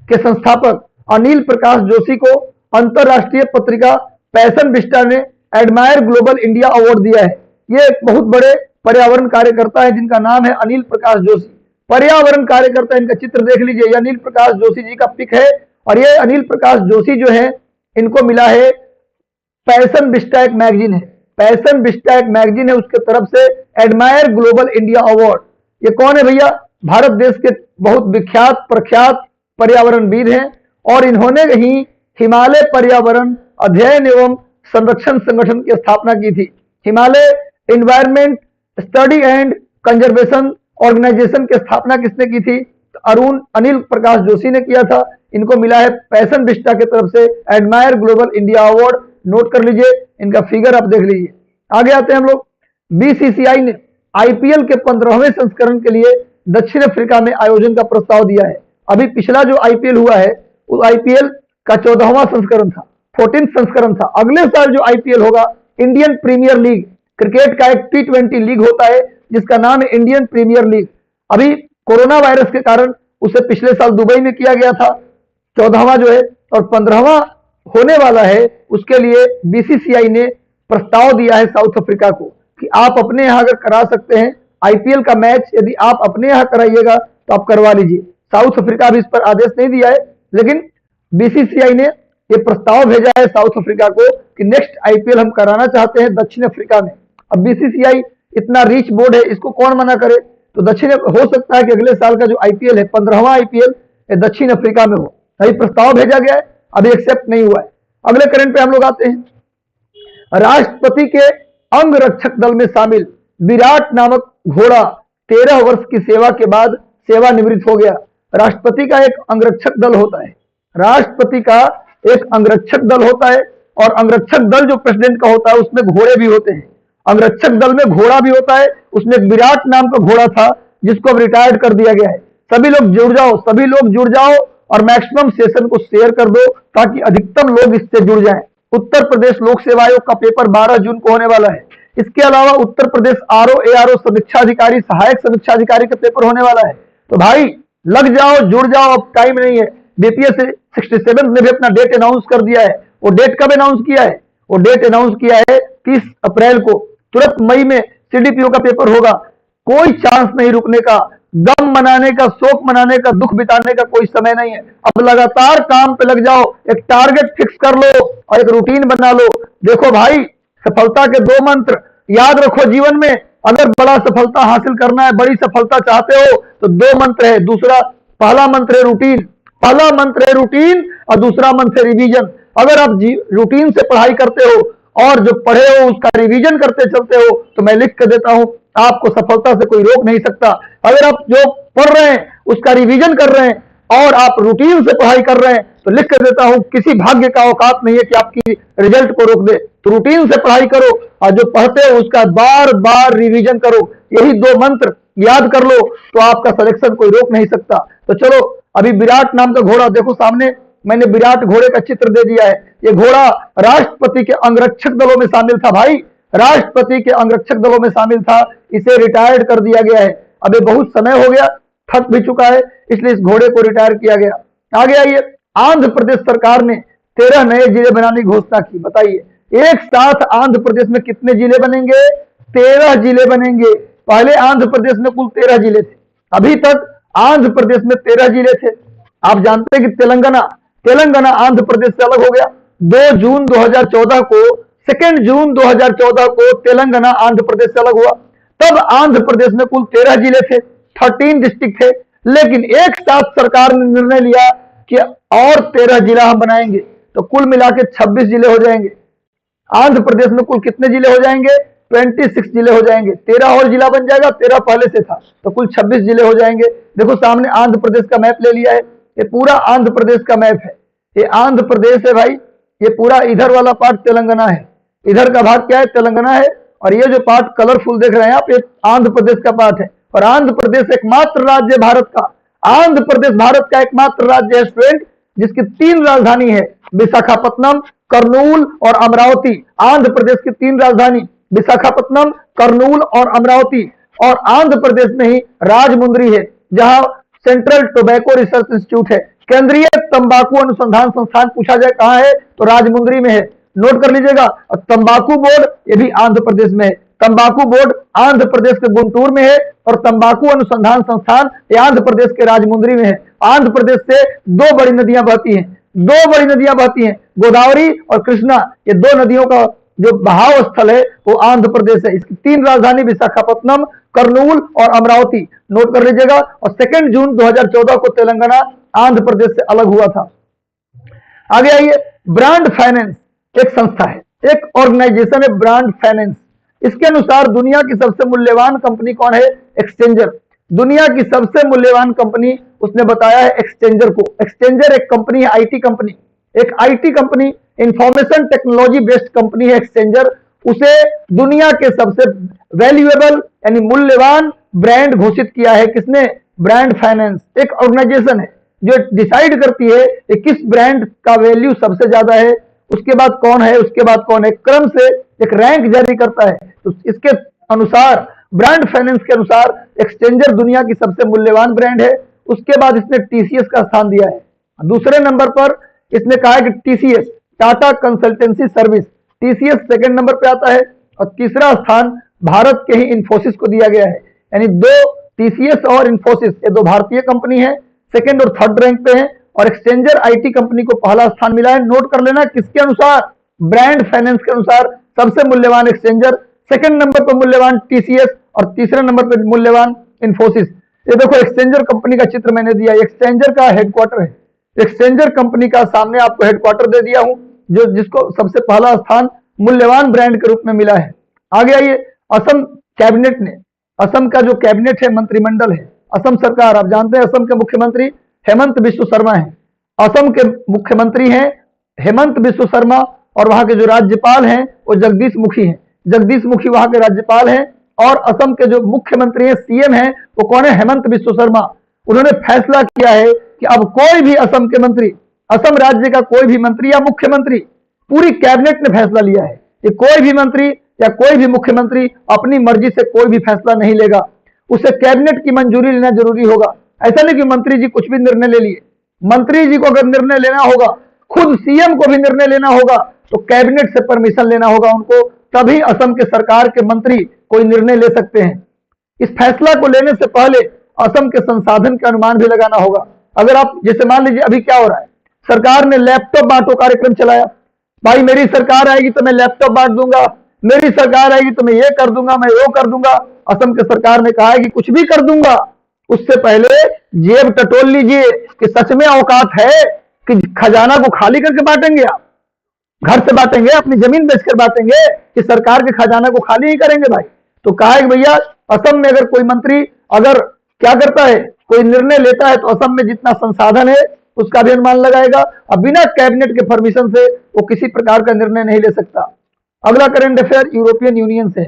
के संस्थापक अनिल प्रकाश जोशी को अंतरराष्ट्रीय पत्रिका पैशन विस्टा ने एडमायर ग्लोबल इंडिया अवार्ड दिया है। ये एक बहुत बड़े पर्यावरण कार्यकर्ता है जिनका नाम है अनिल प्रकाश जोशी। पर्यावरण कार्यकर्ता, इनका चित्र देख लीजिए, ये अनिल प्रकाश जोशी जी का पिक है। और ये अनिल प्रकाश जोशी जो है, इनको मिला है पैशन विस्टा एक मैगजीन है, पैशन विस्टा एक मैगजीन है, उसके तरफ से एडमायर ग्लोबल इंडिया अवार्ड। ये कौन है भैया, भारत देश के बहुत विख्यात प्रख्यात पर्यावरणविद हैं और इन्होंने ही हिमालय पर्यावरण अध्ययन एवं संरक्षण संगठन की स्थापना की थी। Himalaya environment study and conservation organisation की स्थापना किसने की थी, अनिल प्रकाश जोशी ने किया था। इनको मिला है पैशन विस्टा की तरफ से admire global India award, note कर लीजिए, इनका फिगर आप देख लीजिए। आगे आते हैं हम लोग, बीसीसीआई ने आईपीएल के 15वें संस्करण के लिए दक्षिण अफ्रीका में आयोजन का प्रस्ताव दिया है। अभी पिछला जो आईपीएल हुआ है, उस आईपीएल का 14वां संस्करण था, 14th संस्करण था। अगले साल जो आईपीएल होगा, इंडियन प्रीमियर लीग, क्रिकेट का एक टी20 लीग होता है जिसका नाम है इंडियन प्रीमियर लीग। अभी कोरोना वायरस के कारण उसे पिछले साल दुबई में किया गया था, 14वां जो है, और 15वां होने वाला है। उसके लिए बीसीसीआई ने प्रस्ताव दिया है साउथ अफ्रीका को कि आप अपने यहां अगर करा सकते हैं आईपीएल का मैच, यदि आप अपने यहां कराइएगा तो आप करवा लीजिए। साउथ अफ्रीका अभी इस पर आदेश नहीं दिया है, लेकिन बीसीसीआई ने यह प्रस्ताव भेजा है साउथ अफ्रीका को कि नेक्स्ट आईपीएल हम कराना चाहते हैं दक्षिण अफ्रीका में। अब बीसीसीआई इतना रिच बोर्ड है, इसको कौन मना करे। तो दक्षिण हो सकता है कि अगले साल का जो आईपीएल है, 15वां आईपीएल दक्षिण अफ्रीका में हो। अभी प्रस्ताव भेजा गया है, अभी एक्सेप्ट नहीं हुआ है। अगले करंट पे हम लोग आते हैं, राष्ट्रपति के अंग रक्षक दल में शामिल विराट नामक घोड़ा 13 वर्ष की सेवा के बाद सेवानिवृत्त हो गया। राष्ट्रपति का एक अंगरक्षक दल होता है, राष्ट्रपति का एक अंगरक्षक दल होता है, और अंगरक्षक दल जो प्रेसिडेंट का होता है उसमें घोड़े भी होते हैं। अंगरक्षक दल में घोड़ा भी होता है, उसमें एक विराट नाम का घोड़ा था जिसको अब रिटायर्ड कर दिया गया है। सभी लोग जुड़ जाओ, सभी लोग जुड़ जाओ और मैक्सिमम सेशन को शेयर कर दो ताकि अधिकतम लोग इससे जुड़ जाएं। उत्तर प्रदेश लोक सेवा आयोग का पेपर 12 जून को होने वाला है। इसके अलावा उत्तर प्रदेश आरओ एआरओ समीक्षा अधिकारी, सहायक समीक्षा अधिकारी का पेपर होने वाला है। तो भाई लग जाओ, जुड़ जाओ, अब टाइम नहीं है। बीपीएससी 67 ने भी अपना डेट अनाउंस कर दिया है। वो डेट कब अनाउंस किया है? वो डेट अनाउंस किया है 30 अप्रैल को। तुरंत मई में सीडीपीओ का पेपर होगा। कोई चांस नहीं रुकने का, गम मनाने का, शोक मनाने का, दुख बिताने का कोई समय नहीं है। अब लगातार काम पे लग जाओ, एक टारगेट फिक्स कर लो और एक रूटीन बना लो। देखो भाई, सफलता के 2 मंत्र याद रखो जीवन में। अगर बड़ा सफलता हासिल करना है, बड़ी सफलता चाहते हो तो 2 मंत्र है। पहला मंत्र है रूटीन, पहला मंत्र है रूटीन और दूसरा मंत्र है रिवीजन। अगर आप रूटीन से पढ़ाई करते हो और जो पढ़े हो उसका रिवीजन करते चलते हो तो मैं लिख कर देता हूं, आपको सफलता से कोई रोक नहीं सकता। अगर आप जो पढ़ रहे हैं उसका रिवीजन कर रहे हैं और आप रूटीन से पढ़ाई कर रहे हैं तो लिख कर देता हूं, किसी भाग्य का औकात नहीं है कि आपकी रिजल्ट को रोक दे। तो रूटीन से पढ़ाई करो और जो पढ़ते हो उसका बार बार रिवीजन करो। यही 2 मंत्र याद कर लो तो आपका सिलेक्शन कोई रोक नहीं सकता। तो चलो, अभी विराट नाम का घोड़ा देखो सामने, मैंने विराट घोड़े का चित्र दे दिया है। ये घोड़ा राष्ट्रपति के अंगरक्षक दलों में शामिल था भाई, राष्ट्रपति के अंगरक्षक दलों में शामिल था। इसे रिटायर्ड कर दिया गया है। अभी बहुत समय हो गया, थक भी चुका है, इसलिए इस घोड़े को रिटायर किया गया। आगे आइए, आंध्र प्रदेश सरकार ने 13 नए जिले बनाने की घोषणा की। बताइए एक साथ आंध्र प्रदेश में कितने जिले बनेंगे? 13 जिले बनेंगे। पहले आंध्र प्रदेश में कुल 13 जिले थे। अभी तक आंध्र प्रदेश में 13 जिले थे। आप जानते हैं कि तेलंगाना आंध्र प्रदेश से अलग हो गया। 2 जून 2014 को, 2 जून 2014 को तेलंगाना आंध्र प्रदेश से अलग हुआ। तब आंध्र प्रदेश में कुल 13 जिले थे, 13 डिस्ट्रिक्ट थे। लेकिन एक साथ सरकार ने निर्णय लिया कि और 13 जिला हम बनाएंगे, तो कुल मिला के 26 जिले हो जाएंगे। आंध्र प्रदेश में कुल कितने जिले हो जाएंगे? 26 जिले हो जाएंगे। 13 और जिला बन जाएगा, 13 पहले से था, तो कुल 26 जिले हो जाएंगे। देखो सामने आंध्र प्रदेश का मैप ले लिया है। ये पूरा आंध्र प्रदेश का मैप है। ये आंध्र प्रदेश है भाई। ये पूरा इधर वाला पार्ट तेलंगाना है, इधर का भाग क्या है? तेलंगाना है। और ये जो पार्ट कलरफुल देख रहे हैं आप, ये आंध्र प्रदेश का पार्ट है। और आंध्र प्रदेश एकमात्र राज्य भारत का, आंध्र प्रदेश भारत का एकमात्र राज्य है स्टूडेंट जिसकी 3 राजधानी है, विशाखापत्तनम, कर्नूल और अमरावती। आंध्र प्रदेश की 3 राजधानी, विशाखापत्तनम, कर्नूल और अमरावती। और आंध्र प्रदेश में ही राजमुंद्री है, जहां सेंट्रल टोबैको रिसर्च इंस्टीट्यूट है। केंद्रीय तंबाकू अनुसंधान संस्थान पूछा जाए कहां है तो राजमुंद्री में है, नोट कर लीजिएगा। और तंबाकू बोर्ड ये भी आंध्र प्रदेश में है। तंबाकू बोर्ड आंध्र प्रदेश के गुंटूर में है और तंबाकू अनुसंधान संस्थान ये आंध्र प्रदेश के राजमुंद्री में है। आंध्र प्रदेश से 2 बड़ी नदियां बहती हैं, 2 बड़ी नदियां बहती हैं, गोदावरी और कृष्णा। ये 2 नदियों का जो बहाव स्थल है वो आंध्र प्रदेश है। इसकी 3 राजधानी विशाखापत्तनम, कर्नूल और अमरावती, नोट कर लीजिएगा। और 2 जून 2014 को तेलंगाना आंध्र प्रदेश से अलग हुआ था। आगे आइए, ब्रांड फाइनेंस एक संस्था है, एक ऑर्गेनाइजेशन है ब्रांड फाइनेंस। इसके अनुसार दुनिया की सबसे मूल्यवान कंपनी कौन है? एक्सचेंजर। दुनिया की सबसे मूल्यवान कंपनी उसने बताया है एक्सचेंजर को। एक्सचेंजर एक कंपनी है, आईटी कंपनी, एक IT company, information technology based company है एक्सचेंजर। उसे दुनिया के सबसे वैल्यूएबल यानी मूल्यवान ब्रांड घोषित किया है किसने? ब्रांड फाइनेंस एक ऑर्गेनाइजेशन है जो डिसाइड करती है कि किस ब्रांड का वैल्यू सबसे ज्यादा है, उसके बाद कौन है, उसके बाद कौन है, क्रम से एक रैंक जारी करता है। तो इसके अनुसार, ब्रांड फाइनेंस के अनुसार एक्सचेंजर दुनिया की सबसे मूल्यवान ब्रांड है। उसके बाद इसने टीसीएस का स्थान दिया है। दूसरे नंबर पर इसने कहा है कि TCS, Tata consultancy service, TCS second number पे आता है। और तीसरा स्थान भारत के ही इन्फोसिस को दिया गया है। यानी 2 टीसीएस और इन्फोसिस ये 2 भारतीय कंपनी है, सेकंड और थर्ड रैंक पे है। और एक्सचेंजर आईटी कंपनी को पहला स्थान मिला है। नोट कर लेना किसके अनुसार? ब्रांड फाइनेंस के अनुसार सबसे मूल्यवान एक्सचेंजर, सेकंड नंबर पर मूल्यवान टीसीएस और तीसरे नंबर पर मूल्यवान इन्फोसिस। ये देखो एक्सचेंजर कंपनी का चित्र मैंने दिया, एक्सचेंजर का हेडक्वार्टर है। एक्सचेंजर कंपनी का सामने आपको हेडक्वार्टर दे दिया हूं, जो जिसको सबसे पहला स्थान मूल्यवान ब्रांड के रूप में मिला है। आगे आइए, असम कैबिनेट ने, असम का जो कैबिनेट है, मंत्रिमंडल है, असम सरकार, आप जानते हैं असम के मुख्यमंत्री हेमंत बिश्व शर्मा हैं। असम के मुख्यमंत्री हैं हेमंत बिश्व शर्मा और वहां के जो राज्यपाल हैं वो जगदीश मुखी हैं। जगदीश मुखी वहां के राज्यपाल हैं और असम के जो मुख्यमंत्री हैं, सीएम हैं, वो कौन है? हेमंत बिश्व शर्मा। उन्होंने फैसला किया है कि अब कोई भी असम के मंत्री, असम राज्य का कोई भी मंत्री या मुख्यमंत्री, पूरी कैबिनेट ने फैसला लिया है कि कोई भी मंत्री या कोई भी मुख्यमंत्री अपनी मर्जी से कोई भी फैसला नहीं लेगा, उसे कैबिनेट की मंजूरी लेना जरूरी होगा। ऐसा नहीं कि मंत्री जी कुछ भी निर्णय ले लिए। मंत्री जी को अगर निर्णय लेना होगा, खुद सीएम को भी निर्णय लेना होगा, तो कैबिनेट से परमिशन लेना होगा उनको, तभी असम के सरकार के मंत्री कोई निर्णय ले सकते हैं। इस फैसला को लेने से पहले असम के संसाधन का अनुमान भी लगाना होगा। अगर आप जैसे मान लीजिए अभी क्या हो रहा है, सरकार ने लैपटॉप बांटो कार्यक्रम चलाया, भाई मेरी सरकार आएगी तो मैं लैपटॉप बांट दूंगा, मेरी सरकार आएगी तो मैं ये कर दूंगा, मैं वो कर दूंगा। असम के सरकार ने कहा है कि कुछ भी कर दूंगा, उससे पहले जेब टटोल लीजिए कि सच में औकात है कि खजाना को खाली करके बांटेंगे, आप घर से बांटेंगे, अपनी जमीन बेचकर बांटेंगे, कि सरकार के खजाना को खाली नहीं करेंगे भाई। तो कहा है कि भैया असम में अगर कोई मंत्री अगर क्या करता है, कोई निर्णय लेता है, तो असम में जितना संसाधन है उसका भी अनुमान लगाएगा। अब बिना कैबिनेट के परमिशन से वो किसी प्रकार का निर्णय नहीं ले सकता। अगला करंट अफेयर यूरोपियन यूनियन से।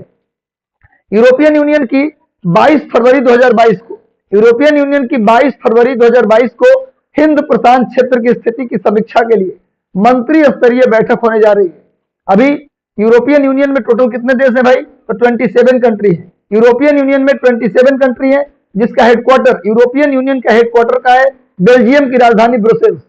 यूरोपियन यूनियन की 22 फरवरी 2022 को यूरोपियन यूनियन की 22 फरवरी 2022 को हिंद प्रशांत क्षेत्र की स्थिति की समीक्षा के लिए मंत्री स्तरीय बैठक होने जा रही है। अभी यूरोपियन यूनियन में टोटल कितने देश हैं भाई? तो 27 कंट्री है। यूरोपियन यूनियन में 27 कंट्री है, जिसका हेडक्वार्टर यूरोपियन यूनियन का हेडक्वार्टर का है बेल्जियम की राजधानी ब्रुसेल्स।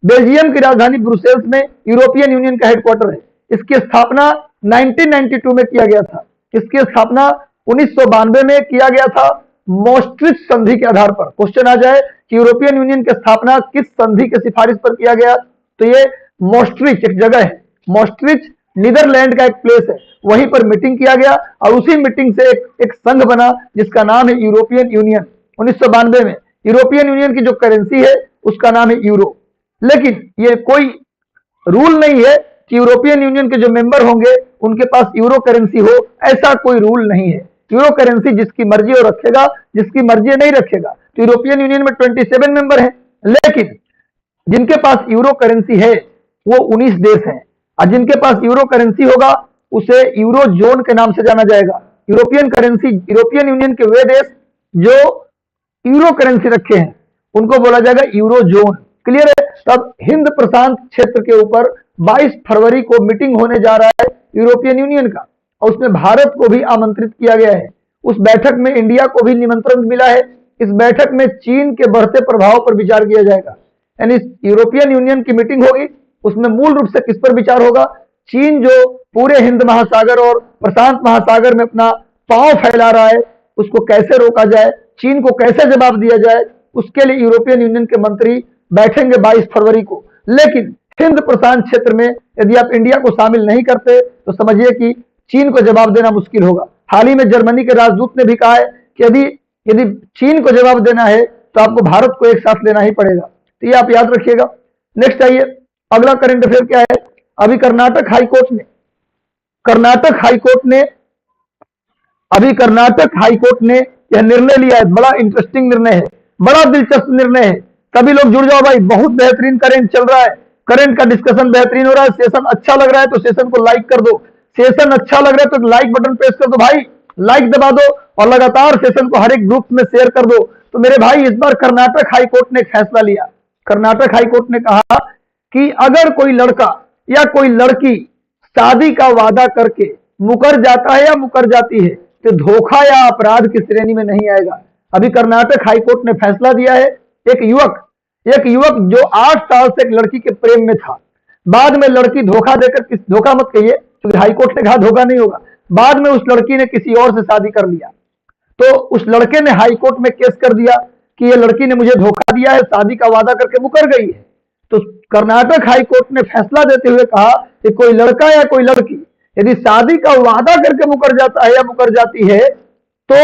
बेल्जियम की राजधानी ब्रुसेल्स में यूरोपियन यूनियन का हेडक्वार्टर है। इसकी स्थापना 1992 में किया गया था। इसकी स्थापना 1992 में किया गया था मॉस्ट्रिच संधि के आधार पर। क्वेश्चन आ जाए कि यूरोपियन यूनियन की स्थापना किस संधि के सिफारिश पर किया गया, तो ये मॉस्ट्रिच एक जगह है, मॉस्ट्रिच नीदरलैंड का एक प्लेस है, वहीं पर मीटिंग किया गया और उसी मीटिंग से एक संघ बना जिसका नाम है यूरोपियन यूनियन। 1992 में यूरोपियन यूनियन की जो करेंसी है उसका नाम है यूरो। लेकिन ये कोई रूल नहीं है कि यूरोपियन यूनियन के जो मेंबर होंगे उनके पास यूरो करेंसी हो, ऐसा कोई रूल नहीं है। यूरो करेंसी जिसकी मर्जी हो रखेगा, जिसकी मर्जी नहीं रखेगा। तो यूरोपियन यूनियन में 27 मेंबर हैं, लेकिन जिनके पास यूरो करेंसी है वो 19 देश हैं, और जिनके पास यूरो करेंसी होगा उसे यूरो जोन के नाम से जाना जाएगा। यूरोपियन यूनियन के वे देश जो यूरो करेंसी रखे हैं उनको बोला जाएगा यूरो जोन। क्लियर है? तब हिंद प्रशांत क्षेत्र के ऊपर 22 फरवरी को मीटिंग होने जा रहा है यूरोपियन यूनियन का, और उसमें भारत को भी आमंत्रित किया गया है। उस बैठक में इंडिया को भी निमंत्रण मिला है। इस बैठक में चीन के बढ़ते प्रभाव पर विचार किया जाएगा। यानी यूरोपियन यूनियन की मीटिंग होगी, उसमें मूल रूप से किस पर विचार होगा? चीन जो पूरे हिंद महासागर और प्रशांत महासागर में अपना पांव फैला रहा है, उसको कैसे रोका जाए, चीन को कैसे जवाब दिया जाए, उसके लिए यूरोपियन यूनियन के मंत्री बैठेंगे 22 फरवरी को। लेकिन हिंद प्रशांत क्षेत्र में यदि आप इंडिया को शामिल नहीं करते तो समझिए कि चीन को जवाब देना मुश्किल होगा। हाल ही में जर्मनी के राजदूत ने भी कहा है कि यदि चीन को जवाब देना है तो आपको भारत को एक साथ लेना ही पड़ेगा। तो ये आप याद रखिएगा। नेक्स्ट आइए, अगला करंट अफेयर क्या है? अभी कर्नाटक हाईकोर्ट ने यह निर्णय लिया है। बड़ा इंटरेस्टिंग निर्णय है, बड़ा दिलचस्प निर्णय है। सभी लोग जुड़ जाओ भाई, बहुत बेहतरीन करंट चल रहा है, करंट का डिस्कशन बेहतरीन हो रहा है। सेशन अच्छा लग रहा है तो सेशन को लाइक कर दो, सेशन अच्छा लग रहा है तो लाइक बटन प्रेस कर दो भाई, लाइक दबा दो और लगातार सेशन को हर एक ग्रुप में शेयर कर दो। तो मेरे भाई इस बार कर्नाटक हाईकोर्ट ने एक फैसला लिया। कर्नाटक हाईकोर्ट ने कहा कि अगर कोई लड़का या कोई लड़की शादी का वादा करके मुकर जाता है या मुकर जाती है तो धोखा या अपराध की श्रेणी में नहीं आएगा। अभी कर्नाटक हाईकोर्ट ने फैसला दिया है, एक युवक जो 8 साल से एक लड़की के प्रेम में था, बाद में लड़की धोखा देकर, धोखा मत कहिए क्योंकि हाईकोर्ट ने कहा धोखा नहीं होगा, बाद में उस लड़की ने किसी और से शादी कर लिया, तो उस लड़के ने हाईकोर्ट में केस कर दिया कि ये लड़की ने मुझे धोखा दिया है, शादी का वादा करके मुकर गई है। तो कर्नाटक हाईकोर्ट ने फैसला देते हुए कहा कि कोई लड़का या कोई लड़की यदि शादी का वादा करके मुकर जाता है या मुकर जाती है तो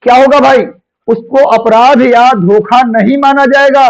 क्या होगा भाई? उसको अपराध या धोखा नहीं माना जाएगा।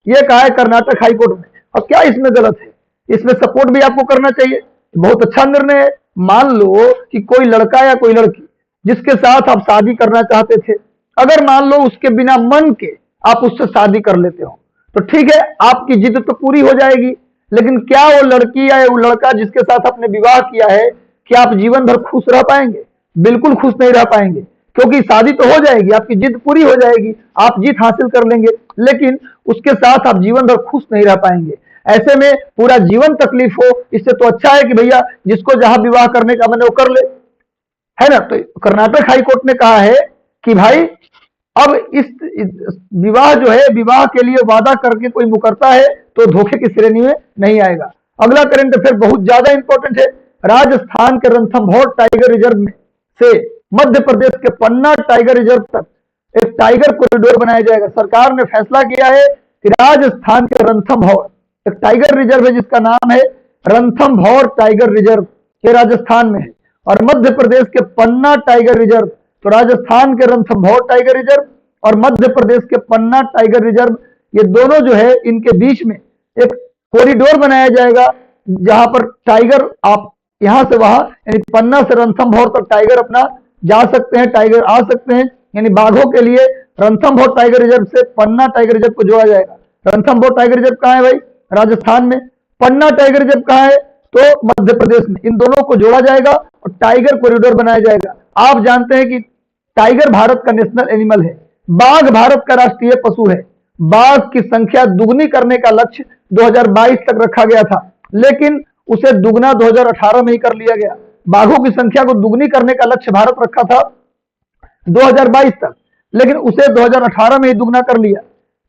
यह कहा है कर्नाटक हाईकोर्ट ने। अब क्या इसमें गलत है? इसमें सपोर्ट भी आपको करना चाहिए, बहुत अच्छा निर्णय है। मान लो कि कोई लड़का या कोई लड़की जिसके साथ आप शादी करना चाहते थे, अगर मान लो उसके बिना मन के आप उससे शादी कर लेते हो तो ठीक है, आपकी जिद तो पूरी हो जाएगी। लेकिन क्या वो लड़की या वो लड़का जिसके साथ आपने विवाह किया है, क्या आप जीवन भर खुश रह पाएंगे? बिल्कुल खुश नहीं रह पाएंगे। क्योंकि शादी तो हो जाएगी, आपकी जिद पूरी हो जाएगी, आप जीत हासिल कर लेंगे, लेकिन उसके साथ आप जीवन भर खुश नहीं रह पाएंगे। ऐसे में पूरा जीवन तकलीफ हो, इससे तो अच्छा है कि भैया जिसको जहां विवाह करने का मन है वो कर ले, है ना। तो कर्नाटक हाई कोर्ट ने कहा है कि भाई अब इस विवाह जो है, विवाह के लिए वादा करके कोई मुकरता है तो धोखे की श्रेणी में नहीं आएगा। अगला करंट अफेयर बहुत ज्यादा इंपॉर्टेंट है। राजस्थान के रणथंभौर टाइगर रिजर्व में से मध्य प्रदेश के पन्ना टाइगर रिजर्व तक एक टाइगर कॉरिडोर बनाया जाएगा। सरकार ने फैसला किया है कि राजस्थान के रणथंभौर एक टाइगर रिजर्व है जिसका नाम है रणथंभौर टाइगर रिजर्व, ये राजस्थान में है, और मध्य प्रदेश के पन्ना टाइगर रिजर्व, तो राजस्थान के रणथंभौर टाइगर रिजर्व और मध्य प्रदेश के पन्ना टाइगर रिजर्व, ये दोनों जो है इनके बीच में एक कॉरिडोर बनाया जाएगा जहां पर टाइगर आप यहां से वहां यानी पन्ना से रणथंभौर तक टाइगर अपना जा सकते हैं, टाइगर आ सकते हैं। यानी बाघों के लिए रणथंभौर टाइगर रिजर्व से पन्ना टाइगर रिजर्व को जोड़ा जाएगा। रणथंभौर टाइगर रिजर्व कहाँ है भाई? राजस्थान में। पन्ना टाइगर रिजर्व कहाँ है? तो मध्य प्रदेश में। इन दोनों को जोड़ा जाएगा और टाइगर कॉरिडोर बनाया जाएगा। आप जानते हैं कि टाइगर भारत का नेशनल एनिमल है, बाघ भारत का राष्ट्रीय पशु है। बाघ की संख्या दुगनी करने का लक्ष्य 2022 तक रखा गया था, लेकिन उसे दुगना 2018 में ही कर लिया गया। बाघों की संख्या को दुगनी करने का लक्ष्य भारत रखा था 2022 तक, लेकिन उसे 2018 में ही दुगना कर लिया।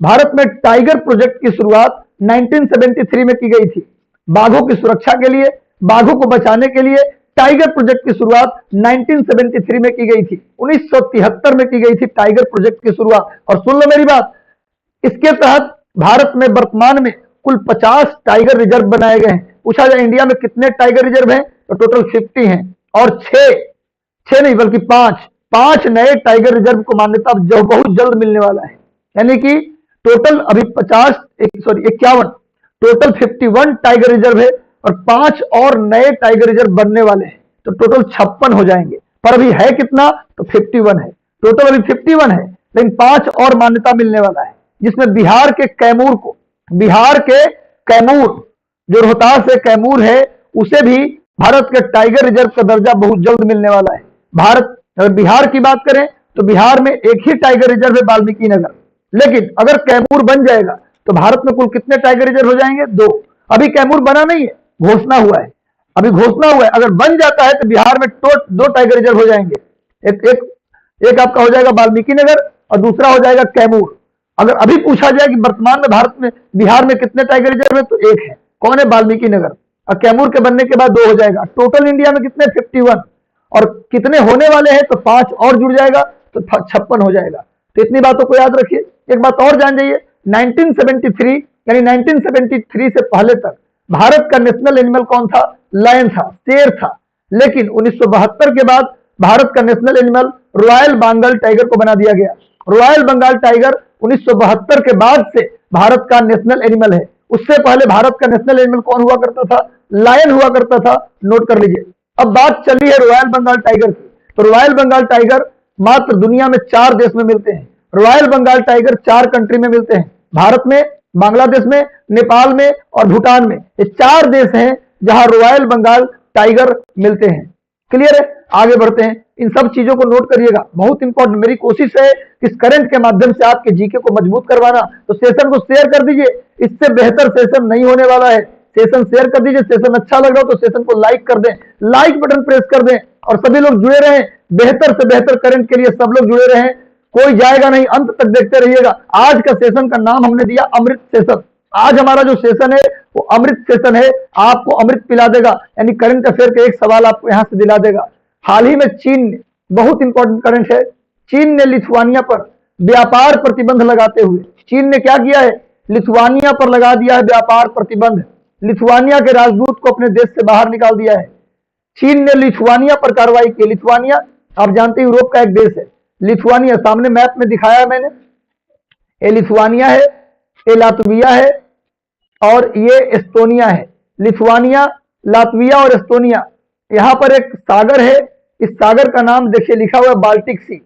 भारत में टाइगर प्रोजेक्ट की शुरुआत 1973 में की गई थी। बाघों की सुरक्षा के लिए, बाघों को बचाने के लिए टाइगर प्रोजेक्ट की शुरुआत 1973 में की गई थी। 1973 में की गई थी टाइगर प्रोजेक्ट की शुरुआत। और सुन लो मेरी बात, इसके तहत भारत में वर्तमान में कुल 50 टाइगर रिजर्व बनाए गए हैं। पूछा जाए इंडिया में कितने टाइगर रिजर्व हैं, तो टोटल 50 हैं, और 6 नहीं बल्कि 5 नए टाइगर रिजर्व को मान्यता जो बहुत जल्द मिलने वाला है। यानी कि टोटल अभी 51 टोटल 51 टाइगर रिजर्व है और 5 और नए टाइगर रिजर्व बनने वाले हैं, तो टोटल 56 हो जाएंगे। पर अभी है कितना? तो 51 है। टोटल अभी 51 है, लेकिन 5 और मान्यता मिलने वाला है, जिसमें बिहार के कैमूर जो रोहतास से कैमूर है, उसे भी भारत के टाइगर रिजर्व का दर्जा बहुत जल्द मिलने वाला है। भारत अगर बिहार की बात करें तो बिहार में एक ही टाइगर रिजर्व है, वाल्मीकि नगर, लेकिन अगर कैमूर बन जाएगा तो भारत में कुल कितने टाइगर रिजर्व हो जाएंगे? 2। अभी कैमूर बना नहीं है, घोषणा हुआ है, अभी घोषणा हुआ है। अगर बन जाता है तो बिहार में 2 टाइगर रिजर्व हो जाएंगे। एक आपका हो जाएगा वाल्मीकि नगर और दूसरा हो जाएगा कैमूर। अगर अभी पूछा जाए कि वर्तमान में भारत में बिहार में कितने टाइगर रिजर्व है, तो एक है। कौन है? वाल्मीकि नगर। और कैमूर के बनने के बाद 2 हो जाएगा। टोटल इंडिया में कितने? 51। और कितने होने वाले हैं? तो 5 और जुड़ जाएगा तो 56 हो जाएगा। तो इतनी बातों को याद रखिए। एक बात और जान जाइए, 1973 यानी 1973 से पहले तक भारत का नेशनल एनिमल कौन था? लायन था, शेर था। लेकिन 1972 के बाद भारत का national animal royal Bengal tiger को बना दिया गया। रॉयल बंगाल टाइगर 1972 के बाद से भारत का नेशनल एनिमल है। उससे पहले भारत का नेशनल एनिमल कौन हुआ करता था? लायन हुआ करता था। नोट कर लीजिए। अब बात चली है रॉयल बंगाल टाइगर की, तो रॉयल बंगाल टाइगर मात्र दुनिया में 4 देश में मिलते हैं। रॉयल बंगाल टाइगर 4 कंट्री में मिलते हैं, भारत में, बांग्लादेश में, नेपाल में और भूटान में। ये 4 देश हैं जहां रॉयल बंगाल टाइगर मिलते हैं। क्लियर है? आगे बढ़ते हैं। इन सब चीजों को नोट करिएगा, बहुत इंपॉर्टेंट। मेरी कोशिश है कि इस करंट के माध्यम से आपके जीके को मजबूत करवाना। तो सेशन को शेयर कर दीजिए, इससे बेहतर सेशन नहीं होने वाला है। सेशन शेयर कर दीजिए। सेशन अच्छा लग रहा हो तो सेशन को लाइक कर दें, लाइक बटन प्रेस कर दें, और सभी लोग जुड़े रहें। बेहतर से बेहतर करंट के लिए सब लोग जुड़े रहें, कोई जाएगा नहीं, अंत तक देखते रहिएगा। आज का सेशन का नाम हमने दिया अमृत सेशन। आज हमारा जो सेशन है वो अमृत सेशन है, आपको अमृत पिला देगा। यानी करंट अफेयर के एक सवाल आपको यहां से दिला देगा। हाल ही में चीन ने, बहुत इंपॉर्टेंट करंट है, चीन ने लिथुआनिया पर व्यापार प्रतिबंध लगाते हुए, चीन ने क्या किया है? लिथुआनिया पर लगा दिया है व्यापार प्रतिबंध। लिथुआनिया के राजदूत को अपने देश से बाहर निकाल दिया है। चीन ने लिथुआनिया पर कार्रवाई की। लिथुआनिया आप जानते हैं यूरोप का एक देश है। लिथुआनिया सामने मैप में दिखाया है मैंने, ये लिथुआनिया है, ये लातविया है और ये एस्टोनिया है। लिथुआनिया, लातविया और एस्टोनिया, यहां पर एक सागर है। इस सागर का नाम देखिए लिखा हुआ है बाल्टिक सी।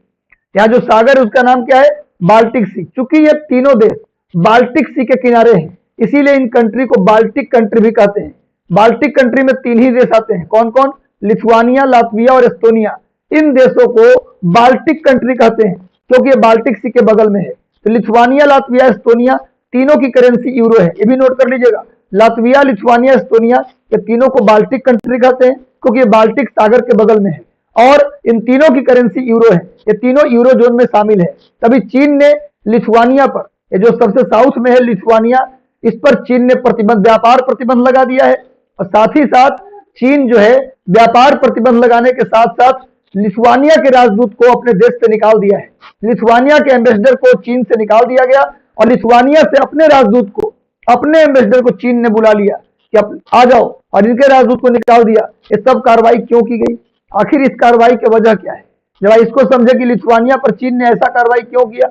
यहाँ जो सागर है उसका नाम क्या है? बाल्टिक सी। चूंकि ये तीनों देश बाल्टिक सी के किनारे हैं, इसीलिए इन कंट्री को बाल्टिक कंट्री भी कहते हैं। बाल्टिक कंट्री में 3 ही देश आते हैं। कौन कौन? लिथुआनिया, लातविया और एस्टोनिया। इन देशों को बाल्टिक कंट्री कहते हैं, क्योंकि ये बाल्टिक सी के बगल में है। तो लिथुआनिया, लातविया, एस्टोनिया, तीनों की करेंसी यूरो है, ये भी नोट कर लीजिएगा। लातविया, लिथुआनिया, एस्टोनिया, ये तीनों को बाल्टिक कंट्री कहते हैं, क्योंकि ये बाल्टिक सागर के बगल में है और इन तीनों की करेंसी यूरो है। ये तीनों यूरो जोन में शामिल है। तभी चीन ने लिथुआनिया पर, ये जो सबसे साउथ में है लिथुआनिया, इस पर चीन ने प्रतिबंध, व्यापार प्रतिबंध लगा दिया है। और साथ ही साथ चीन जो है व्यापार प्रतिबंध लगाने के साथ साथ लिथुआनिया के राजदूत को अपने देश से निकाल दिया है। लिथुआनिया के एम्बेसडर को चीन से निकाल दिया गया और लिथुआनिया से अपने राजदूत को, अपने एम्बेसडर को चीन ने बुला लिया कि अब आ जाओ, और इनके राजदूत को निकाल दिया। ये सब कार्रवाई क्यों की गई? आखिर इस कार्रवाई की वजह क्या है? जब इसको समझे कि लिथुआनिया पर चीन ने ऐसा कार्रवाई क्यों किया,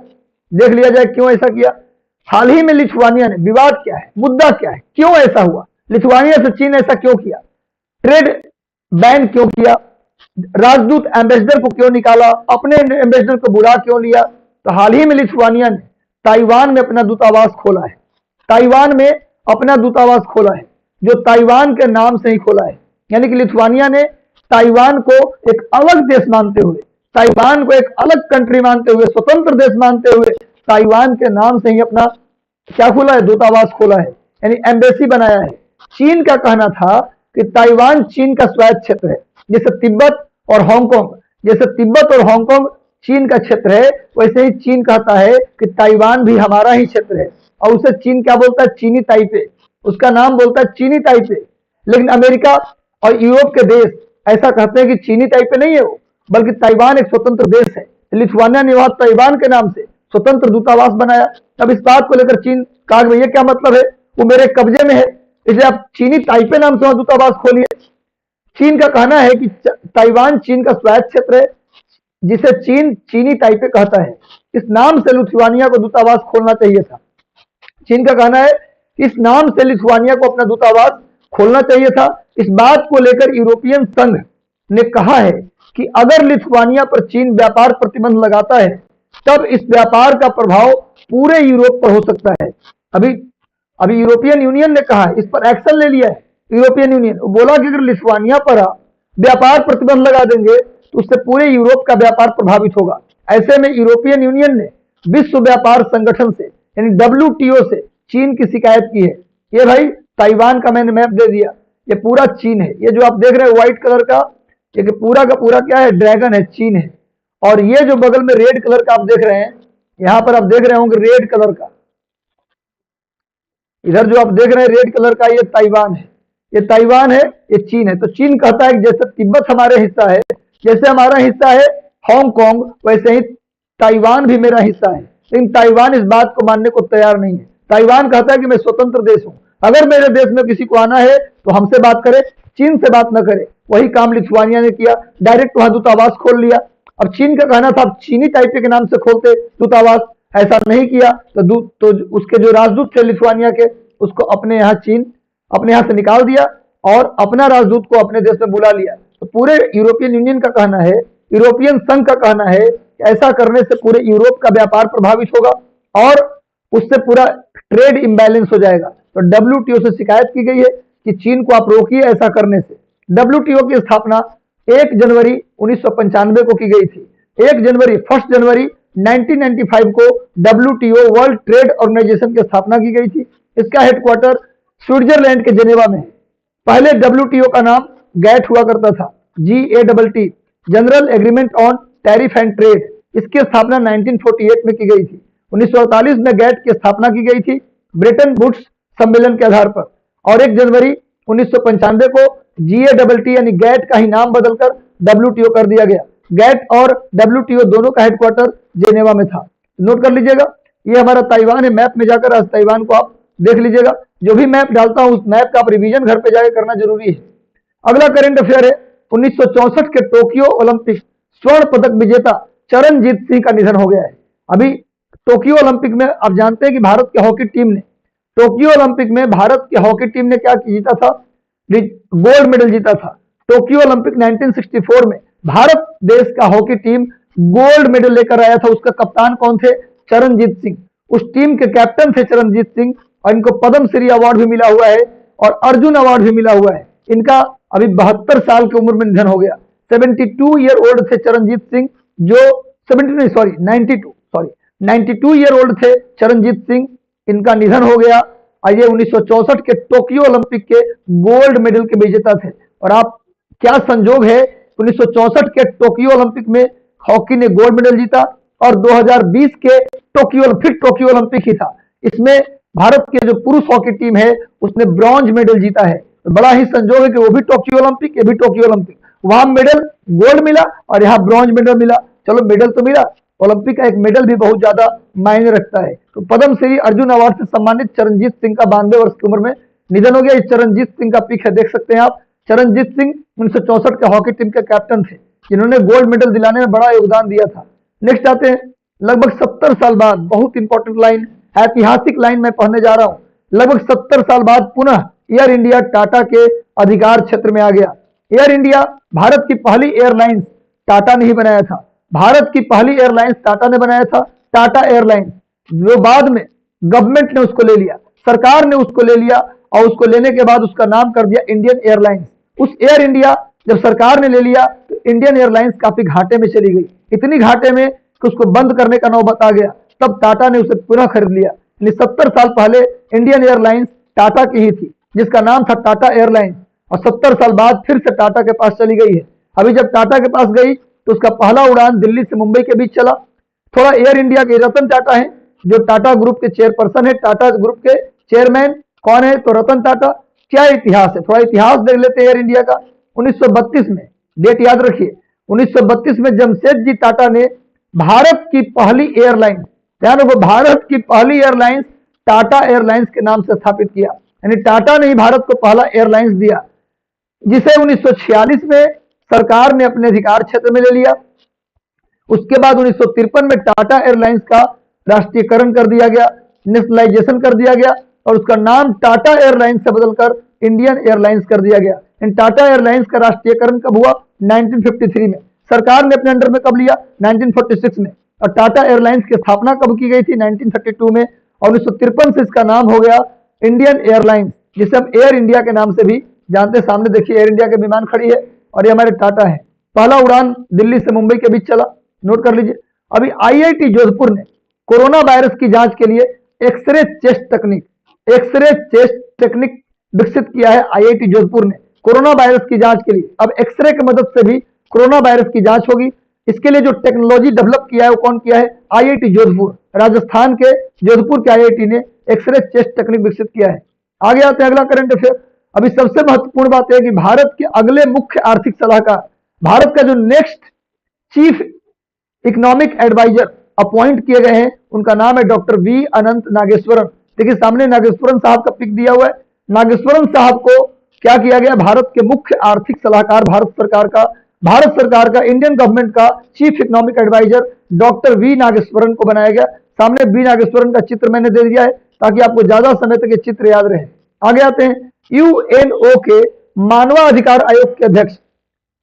देख लिया जाए क्यों ऐसा किया। हाल ही में लिथुआनिया ने, विवाद क्या है, मुद्दा क्या है, क्यों ऐसा हुआ, लिथुआनिया से चीन ऐसा क्यों किया, ट्रेड बैन क्यों किया, राजदूत एम्बेसडर को क्यों निकाला, अपने एम्बेसडर को बुला क्यों लिया? तो हाल ही में लिथुआनिया ने ताइवान में अपना दूतावास खोला है। ताइवान में अपना दूतावास खोला है, जो ताइवान के नाम से ही खोला है। यानी कि लिथुआनिया ने ताइवान को एक अलग देश मानते हुए, ताइवान को एक अलग कंट्री मानते हुए, स्वतंत्र देश मानते हुए, ताइवान के नाम से ही अपना क्या खोला है, दूतावास खोला है, यानी एम्बेसी बनाया है। चीन का कहना था कि ताइवान चीन का स्वायत्त क्षेत्र है, जैसे तिब्बत और हांगकांग, जैसे तिब्बत और हांगकांग चीन का क्षेत्र है, वैसे ही चीन कहता है कि ताइवान भी हमारा ही क्षेत्र है। और उसे चीन क्या बोलता है, चीनी ताइपे, उसका नाम बोलता है चीनी ताइपे। लेकिन अमेरिका और यूरोप के देश ऐसा कहते हैं कि चीनी ताइपे नहीं है वो, बल्कि ताइवान एक स्वतंत्र देश है। लिथुआनिया ने वहां ताइवान के नाम से स्वतंत्र दूतावास बनाया। अब इस बात को लेकर चीन कहा भैया क्या मतलब है, वो मेरे कब्जे में है, इसलिए आप चीनी ताइपे नाम से वहां दूतावास खोलिए। चीन का कहना है कि ताइवान चीन का स्वायत्त क्षेत्र है, जिसे चीन चीनी ताइपे कहता है। इस नाम से लिथुआनिया को दूतावास खोलना चाहिए था। चीन का कहना है इस नाम से लिथुआनिया को अपना दूतावास खोलना चाहिए था। इस बात को लेकर यूरोपियन संघ ने कहा है कि अगर लिथुआनिया पर चीन व्यापार प्रतिबंध लगाता है, तब इस व्यापार का प्रभाव पूरे यूरोप पर हो सकता है। अभी यूरोपियन यूनियन ने कहा है, इस पर एक्शन ले लिया है यूरोपियन यूनियन। बोला कि अगर लिथुआनिया पर व्यापार प्रतिबंध लगा देंगे तो उससे पूरे यूरोप का व्यापार प्रभावित होगा। ऐसे में यूरोपियन यूनियन ने विश्व व्यापार संगठन से, यानी WTO से चीन की शिकायत की है। ये भाई ताइवान का मैंने मैप दे दिया, ये पूरा चीन है। ये जो आप देख रहे हैं व्हाइट कलर का, ये पूरा का पूरा क्या है, ड्रैगन है, चीन है। और ये जो बगल में रेड कलर का आप देख रहे हैं, यहां पर आप देख रहे होंगे रेड कलर का, इधर जो आप देख रहे हैं रेड कलर का, ये ताइवान है, ये ताइवान है, ये चीन है। तो चीन कहता है कि जैसे तिब्बत हमारे हिस्सा है, जैसे हमारा हिस्सा है हांगकांग, वैसे ही ताइवान भी मेरा हिस्सा है। लेकिन ताइवान इस बात को मानने को तैयार नहीं है। ताइवान कहता है कि मैं स्वतंत्र देश हूं, अगर मेरे देश में किसी को आना है तो हमसे बात करे, चीन से बात न करे। वही काम लिथुआनिया ने किया, डायरेक्ट वहां दूतावास खोल लिया। अब चीन का कहना था चीनी ताइपे के नाम से खोलते दूतावास, ऐसा नहीं किया तो उसके जो राजदूत थे लिथुआनिया के, उसको अपने यहाँ चीन अपने यहाँ से निकाल दिया और अपना राजदूत को अपने देश में बुला लिया। तो पूरे यूरोपियन यूनियन का कहना है, यूरोपियन संघ का कहना है कि ऐसा करने से पूरे यूरोप का व्यापार प्रभावित होगा और उससे पूरा ट्रेड इम्बैलेंस हो जाएगा। तो WTO से शिकायत की गई है कि चीन को आप रोकिए ऐसा करने से। WTO की स्थापना 1 जनवरी 1995 को की गई थी। 1 जनवरी 1995 को WTO वर्ल्ड ट्रेड ऑर्गेनाइजेशन की स्थापना की गई थी। इसका हेडक्वार्टर स्विट्जरलैंड के जेनेवा में है। पहले WTO का नाम गैट हुआ करता था, GATT, general agreement on tariff and trade. इसकी स्थापना 1948 में की गई थी। 1948 में गैट की स्थापना की गई थी ब्रेटन वुड्स सम्मेलन के आधार पर, और 1 जनवरी 1995 को GATT यानी गैट का ही नाम बदलकर WTO कर दिया गया। गैट और WTO दोनों का हेडक्वार्टर जेनेवा में था। नोट कर लीजिएगा, ये हमारा ताइवान है। मैप में जाकर आज ताइवान को आप देख लीजिएगा। जो भी मैप डालता हूं उस मैप का आप रिवीजन घर पे जाकर करना जरूरी है। अगला करंट अफेयर है 1964 के टोक्यो ओलंपिक स्वर्ण पदक विजेता चरणजीत सिंह का निधन हो गया है। अभी टोक्यो ओलंपिक में आप जानते हैं कि भारत की हॉकी टीम ने, टोक्यो ओलंपिक में भारत की हॉकी टीम ने क्या जीता था, गोल्ड मेडल जीता था। टोक्यो ओलंपिक 1964 में भारत देश का हॉकी टीम गोल्ड मेडल लेकर आया था। उसका कप्तान कौन थे, चरणजीत सिंह। उस टीम के कैप्टन थे चरणजीत सिंह, और इनको पद्म श्री अवार्ड भी मिला हुआ है और अर्जुन अवार्ड भी मिला हुआ है। इनका अभी 72 साल की उम्र में निधन हो गया। 72 ईयर ओल्ड थे चरणजीत सिंह, जो 70 नहीं सॉरी 92 ईयर ओल्ड थे चरणजीत सिंह, इनका निधन हो गया। और ये 1964 के टोक्यो ओलंपिक के गोल्ड मेडल के विजेता थे। और आप क्या संजोग है, 1964 के टोक्यो ओलंपिक में हॉकी ने गोल्ड मेडल जीता और 2020 के टोक्यो ओलंपिक ही था, इसमें भारत के जो पुरुष हॉकी टीम है उसने ब्रॉन्ज मेडल जीता है। तो बड़ा ही संजोग है कि वो भी टोक्यो ओलंपिक, ये भी टोक्यो ओलंपिक, वहां मेडल गोल्ड मिला और यहाँ ब्रॉन्ज मेडल मिला। चलो मेडल तो मिला, ओलंपिक का एक मेडल भी बहुत ज्यादा मायने रखता है। तो पद्म श्री अर्जुन अवार्ड से सम्मानित चरणजीत सिंह का 92 वर्ष की उम्र में निधन हो गया। इस चरणजीत सिंह का पिक है, देख सकते हैं आप। चरणजीत सिंह 1964 के हॉकी टीम के कैप्टन थे, जिन्होंने गोल्ड मेडल दिलाने में बड़ा योगदान दिया था। नेक्स्ट आते हैं, लगभग 70 साल बाद, बहुत इंपॉर्टेंट लाइन, ऐतिहासिक लाइन मैं पढ़ने जा रहा हूं। लगभग 70 साल बाद पुनः एयर इंडिया टाटा के अधिकार क्षेत्र में आ गया। एयर इंडिया भारत की पहली एयरलाइंस टाटा ने ही बनाया था। भारत की पहली एयरलाइंस टाटा ने बनाया था, टाटा एयरलाइंस, जो बाद में गवर्नमेंट ने उसको ले लिया, सरकार ने उसको ले लिया और उसको लेने के बाद उसका नाम कर दिया इंडियन एयरलाइंस। उस एयर इंडिया जब सरकार ने ले लिया तो इंडियन एयरलाइंस काफी घाटे में चली गई, इतनी घाटे में कि उसको बंद करने का नौबत आ गया। तब टाटा ने उसे पुनः खरीद लिया। 70 साल पहले इंडियन एयरलाइंस टाटा की ही थी, जिसका नाम था टाटा एयरलाइंस, और 70 साल बाद फिर से टाटा के पास चली गई है। अभी जब टाटा के पास गई तो उसका पहला उड़ान दिल्ली से मुंबई के बीच चला। थोड़ा एयर इंडिया के रतन टाटा हैं, जो टाटा ग्रुप के चेयरपर्सन है। टाटा ग्रुप के चेयरमैन कौन है? तो रतन टाटा। क्या इतिहास है, थोड़ा इतिहास देख लेते हैं एयर इंडिया का। 1932 में, डेट याद रखिए, 1932 में जमशेद जी टाटा ने भारत की पहली एयरलाइन, ध्यान रखो, भारत की पहली एयरलाइंस टाटा एयरलाइंस के नाम से स्थापित किया। यानी टाटा ने ही भारत को पहला एयरलाइंस दिया, जिसे 1946 में सरकार ने अपने अधिकार क्षेत्र में ले लिया। उसके बाद 1953 में टाटा एयरलाइंस का राष्ट्रीयकरण कर दिया गया, नेशनलाइजेशन कर दिया गया, और उसका नाम टाटा एयरलाइंस से बदलकर इंडियन एयरलाइंस कर दिया गया। इन टाटा एयरलाइंस का राष्ट्रीयकरण कब हुआ? 1953 में। सरकार ने अपने अंडर में कब लिया? 1946 में। और टाटा एयरलाइंस की स्थापना कब की गई थी? 1932 में। और 1953 से इसका नाम हो गया इंडियन एयरलाइंस, जिसे हम एयर इंडिया के नाम से भी जानते हैं। सामने देखिए एयर इंडिया के विमान खड़ी है और ये हमारे टाटा है। पहला उड़ान दिल्ली से मुंबई के बीच चला, नोट कर लीजिए। अभी आईआईटी जोधपुर ने कोरोना वायरस की जांच के लिए एक्सरे चेस्ट टेक्निक विकसित किया है। आईआईटी जोधपुर ने कोरोना वायरस की जांच के लिए अब एक्सरे की मदद से भी कोरोना वायरस की जांच होगी। इसके लिए जो टेक्नोलॉजी डेवलप किया है वो कौन किया है? आईआईटी जोधपुर, राजस्थान के जोधपुर के आईआईटी ने एक्सरे चेस्ट टेक्निक विकसित किया है। आगे आते हैं अगला करंट अफेयर। अभी सबसे महत्वपूर्ण बात है कि भारत के अगले मुख्य आर्थिक सलाहकार, भारत का जो next chief economic adviser appoint किए गए हैं, उनका नाम है डॉक्टर वी अनंत नागेश्वरन। देखिए सामने नागेश्वरन साहब का पिक दिया हुआ है। नागेश्वरन साहब को क्या किया गया? भारत के मुख्य आर्थिक सलाहकार, भारत सरकार का इंडियन गवर्नमेंट का chief economic adviser doctor V Nageswaran को बनाया गया। सामने वी नागेश्वरन का चित्र मैंने दे दिया है ताकि आपको ज्यादा समय तक ये चित्र याद रहे। आगे आते हैं, यूएनओ के मानवाधिकार आयोग के अध्यक्ष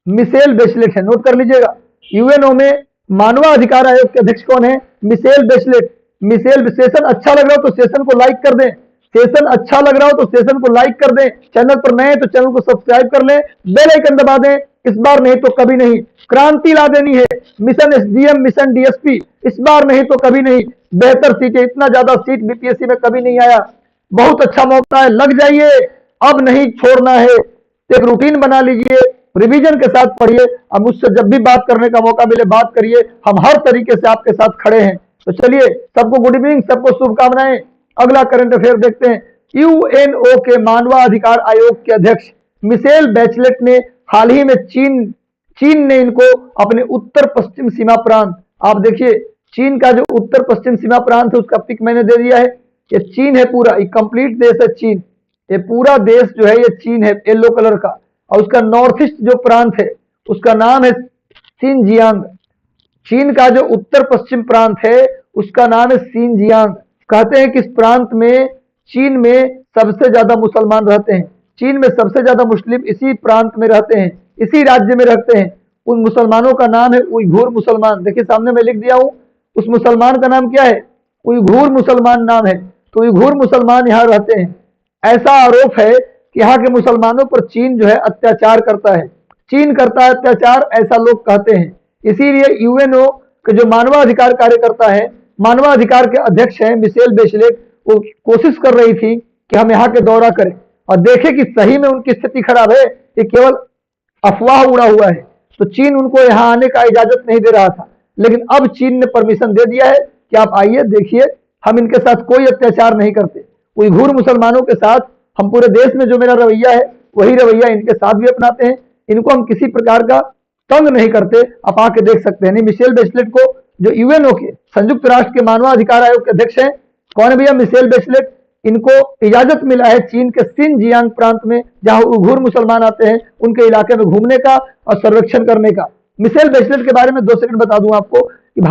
मिशेल बेचलेट है, नोट कर लीजिएगा। यूएनओ में मानवाधिकार आयोग के अध्यक्ष कौन है? मिशेल बेचलेट। सेशन अच्छा लग रहा हो तो सेशन को लाइक कर दें, सेशन अच्छा लग रहा हो तो सेशन को लाइक कर दें। चैनल पर नए तो चैनल को सब्सक्राइब कर लें, बेल आइकन दबा दें। इस बार नहीं तो कभी नहीं क्रांति ला देनी है। मिशन एसडीएम, मिशन डीएसपी, इस बार नहीं तो कभी नहीं। बेहतर सीटें, इतना ज्यादा सीट बीपीएससी में कभी नहीं आया। बहुत अच्छा मौका है, लग जाइए, अब नहीं छोड़ना है। एक रूटीन बना लीजिए, रिवीजन के साथ पढ़िए। अब मुझसे जब भी बात करने का मौका मिले बात करिए, हम हर तरीके से आपके साथ खड़े हैं। तो चलिए, सबको गुड इवनिंग, सबको शुभकामनाएं। अगला करंट अफेयर देखते हैं। यूएनओ के मानवाधिकार आयोग के अध्यक्ष मिशेल बेचलेट ने हाल ही में चीन ने इनको अपने उत्तर पश्चिम सीमा प्रांत, आप देखिए चीन का जो उत्तर पश्चिम सीमा प्रांत है उसका पिक मैंने दे दिया है। ये चीन है पूरा, ये कंप्लीट देश है चीन। ये पूरा देश जो है ये चीन है, येलो कलर का। और उसका नॉर्थ ईस्ट जो प्रांत है उसका नाम है सिनजियांग। चीन का जो उत्तर पश्चिम प्रांत है उसका नाम है सिनजियांग। कहते हैं कि इस प्रांत में, चीन में सबसे ज्यादा मुसलमान रहते हैं। चीन में सबसे ज्यादा मुस्लिम इसी प्रांत में रहते हैं, इसी राज्य में रहते हैं। उन मुसलमानों का नाम है उइघुर मुसलमान। देखिए सामने मैं लिख दिया हूं, उस मुसलमान का नाम क्या है? उइघुर मुसलमान नाम है। तो उइघुर मुसलमान यहाँ रहते हैं। ऐसा आरोप है कि यहाँ के मुसलमानों पर चीन जो है अत्याचार करता है। चीन करता है अत्याचार, ऐसा लोग कहते हैं। इसीलिए यूएनओ के जो मानवाधिकार कार्यकर्ता है, मानवाधिकार के अध्यक्ष हैं मिशेल बेचलेट, वो कोशिश कर रही थी कि हम यहाँ के दौरा करें और देखें कि सही में उनकी स्थिति खराब है, ये केवल अफवाह उड़ा हुआ है। तो चीन उनको यहाँ आने का इजाजत नहीं दे रहा था, लेकिन अब चीन ने परमिशन दे दिया है कि आप आइए, देखिए, हम इनके साथ कोई अत्याचार नहीं करते। उइघुर मुसलमानों के साथ हम पूरे देश में जो मेरा रवैया है वही रवैया इनके साथ भी अपनाते हैं। इनको हम किसी प्रकार का तंग नहीं करते। आप आके देख सकते हैं। नहीं, मिशेल बेचलेट को, जो यूएनओ के संयुक्त राष्ट्र के मानवाधिकार आयोग के अध्यक्ष हैं, कौन है भैया? मिशेल बेचलेट। इनको इजाजत मिला है चीन के सिनजियांग प्रांत में, जहां उइघुर मुसलमान आते हैं, उनके इलाके में घूमने का और सर्वेक्षण करने का। मिशेल बेचलेट के बारे में 2 सेकंड बता दूं आपको कि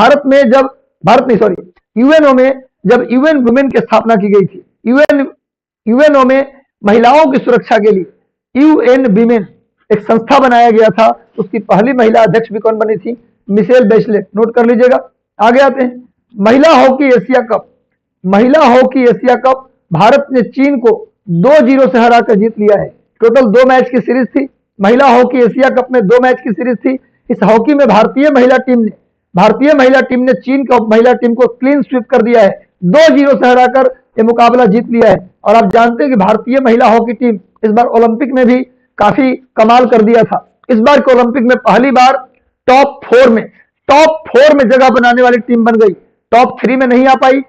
यूएनओ में जब यूएन वुमेन की स्थापना की गई थी, यूएनओ में महिलाओं की सुरक्षा के लिए यूएन विमेन एक संस्था बनाया गया था। उसकी पहली महिला अध्यक्ष भी कौन बनी थी? मिशेल बेचलेट। नोट कर लीजिएगा। आगे आते हैं। महिला हॉकी एशिया कप। महिला हॉकी एशिया कप भारत ने चीन को 2-0 से हराकर जीत लिया है। टोटल 2 मैच की सीरीज थी। महिला हॉकी एशिया कप में 2 मैच की सीरीज थी। इस हॉकी में भारतीय महिला टीम ने चीन की महिला टीम को क्लीन स्वीप कर दिया है। 2-0 से हराकर ये मुकाबला जीत लिया है। और आप जानते हैं कि भारतीय महिला हॉकी टीम इस बार ओलंपिक में भी काफी कमाल कर दिया था। इस बार के ओलंपिक में पहली बार टॉप 4 में जगह बनाने वाली टीम बन गई। टॉप 3 में नहीं आ पाई,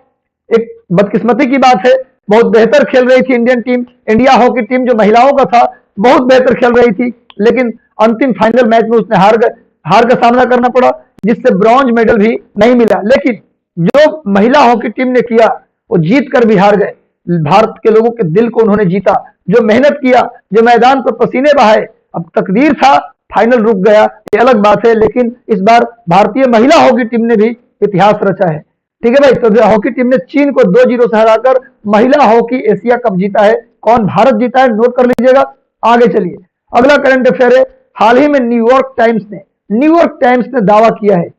एक बदकिस्मती की बात है। बहुत बेहतर खेल रही थी इंडिया हॉकी टीम, जो महिलाओं का था, बहुत बेहतर खेल रही थी, लेकिन अंतिम फाइनल मैच में उसने हार का सामना करना पड़ा, जिससे ब्रॉन्ज मेडल भी नहीं मिला। लेकिन जो महिला हॉकी टीम ने किया, वो जीत कर भी हार गए। भारत के लोगों के दिल को उन्होंने जीता। जो मेहनत किया, जो मैदान पर पसीने बहाए, अब तकदीर था फाइनल रुक गया, ये अलग बात है, लेकिन इस बार भारतीय महिला हॉकी टीम ने भी इतिहास रचा है। ठीक है भाई। तो हॉकी टीम ने चीन को 2-0 से हराकर महिला हॉकी एशिया कप जीता है। कौन? भारत जीता है। नोट कर लीजिएगा। आगे चलिए। अगला करंट अफेयर है। हाल ही में न्यूयॉर्क टाइम्स ने दावा किया है,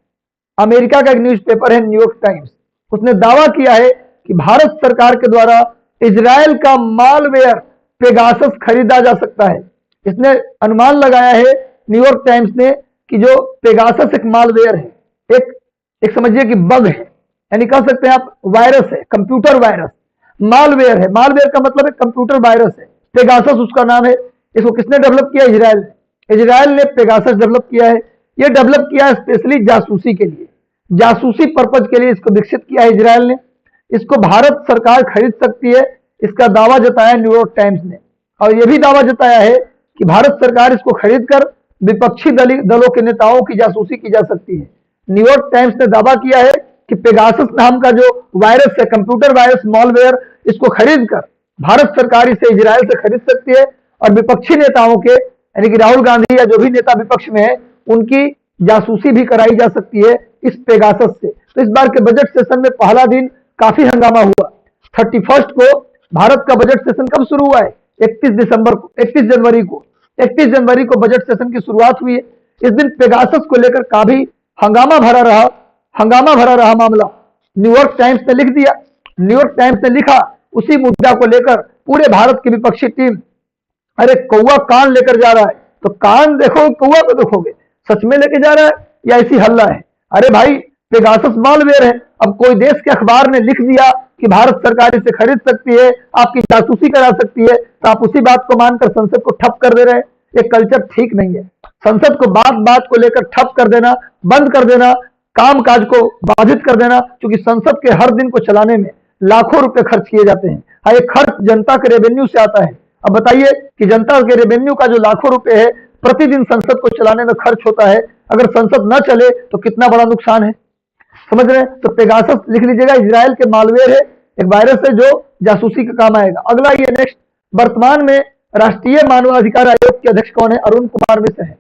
अमेरिका का एक न्यूज़पेपर है न्यूयॉर्क टाइम्स, उसने दावा किया है कि भारत सरकार के द्वारा इजराइल का मालवेयर पेगासस खरीदा जा सकता है। इसने अनुमान लगाया है न्यूयॉर्क टाइम्स ने कि जो पेगासस एक मालवेयर है, एक समझिए कि बग है, यानी कह सकते हैं आप वायरस है, कंप्यूटर वायरस। मालवेयर है, मालवेयर का मतलब है कंप्यूटर वायरस है। पेगासस उसका नाम है। इसको किसने डेवलप किया? इजराइल ने पेगासस डेवलप किया है। ये डेवलप किया है स्पेशली जासूसी के लिए, जासूसी पर्पज के लिए इसको विकसित किया है इजराइल ने। इसको भारत सरकार खरीद सकती है, इसका दावा जताया न्यूयॉर्क टाइम्स ने। और यह भी दावा जताया है कि भारत सरकार इसको खरीदकर विपक्षी दलों के नेताओं की जासूसी की जा सकती है। न्यूयॉर्क टाइम्स ने दावा किया है कि पेगासस नाम का जो वायरस है, कंप्यूटर वायरस मालवेयर, इसको खरीदकर भारत सरकार इसे इजराइल से खरीद सकती है और विपक्षी नेताओं के, यानी कि राहुल गांधी या जो भी नेता विपक्ष में है, उनकी जासूसी भी कराई जा सकती है इस पेगासस से। तो इस बार के बजट सेशन में पहला दिन काफी हंगामा हुआ। 31 को भारत का बजट सेशन कब शुरू हुआ है? 31 जनवरी को बजट सेशन की शुरुआत हुई है। इस दिन पेगासस को लेकर काफी हंगामा भरा रहा मामला। न्यूयॉर्क टाइम्स ने लिखा उसी मुद्दा को लेकर पूरे भारत की विपक्षी टीम, अरे कौवा कान लेकर जा रहा है तो कान देखो, कौवा को देखोगे, सच में लेके जा रहा है या ऐसी हल्ला है? अरे भाई, पेगासस मालवेयर है। अब कोई देश के अखबार ने लिख दिया कि भारत सरकार इसे खरीद सकती है, आपकी जासूसी करा सकती है, तो आप उसी बात को मानकर संसद को ठप कर दे रहे हैं। ये कल्चर ठीक नहीं है। संसद को बात को लेकर ठप कर देना, बंद कर देना, कामकाज को बाधित कर देना, क्योंकि संसद के हर दिन को चलाने में लाखों रुपए खर्च किए जाते हैं। हाँ, ये खर्च जनता के रेवेन्यू से आता है। अब बताइए कि जनता के रेवेन्यू का जो लाखों रुपए है, प्रतिदिन संसद को चलाने में खर्च होता है, अगर संसद न चले तो कितना बड़ा नुकसान है, समझ रहे हैं? तो पेगासस लिख लीजिएगा, इजराइल के मालवेयर है, एक वायरस है जो जासूसी का काम आएगा। अगला ये नेक्स्ट, वर्तमान में राष्ट्रीय मानवाधिकार आयोग के अध्यक्ष कौन है? अरुण कुमार मिश्र है।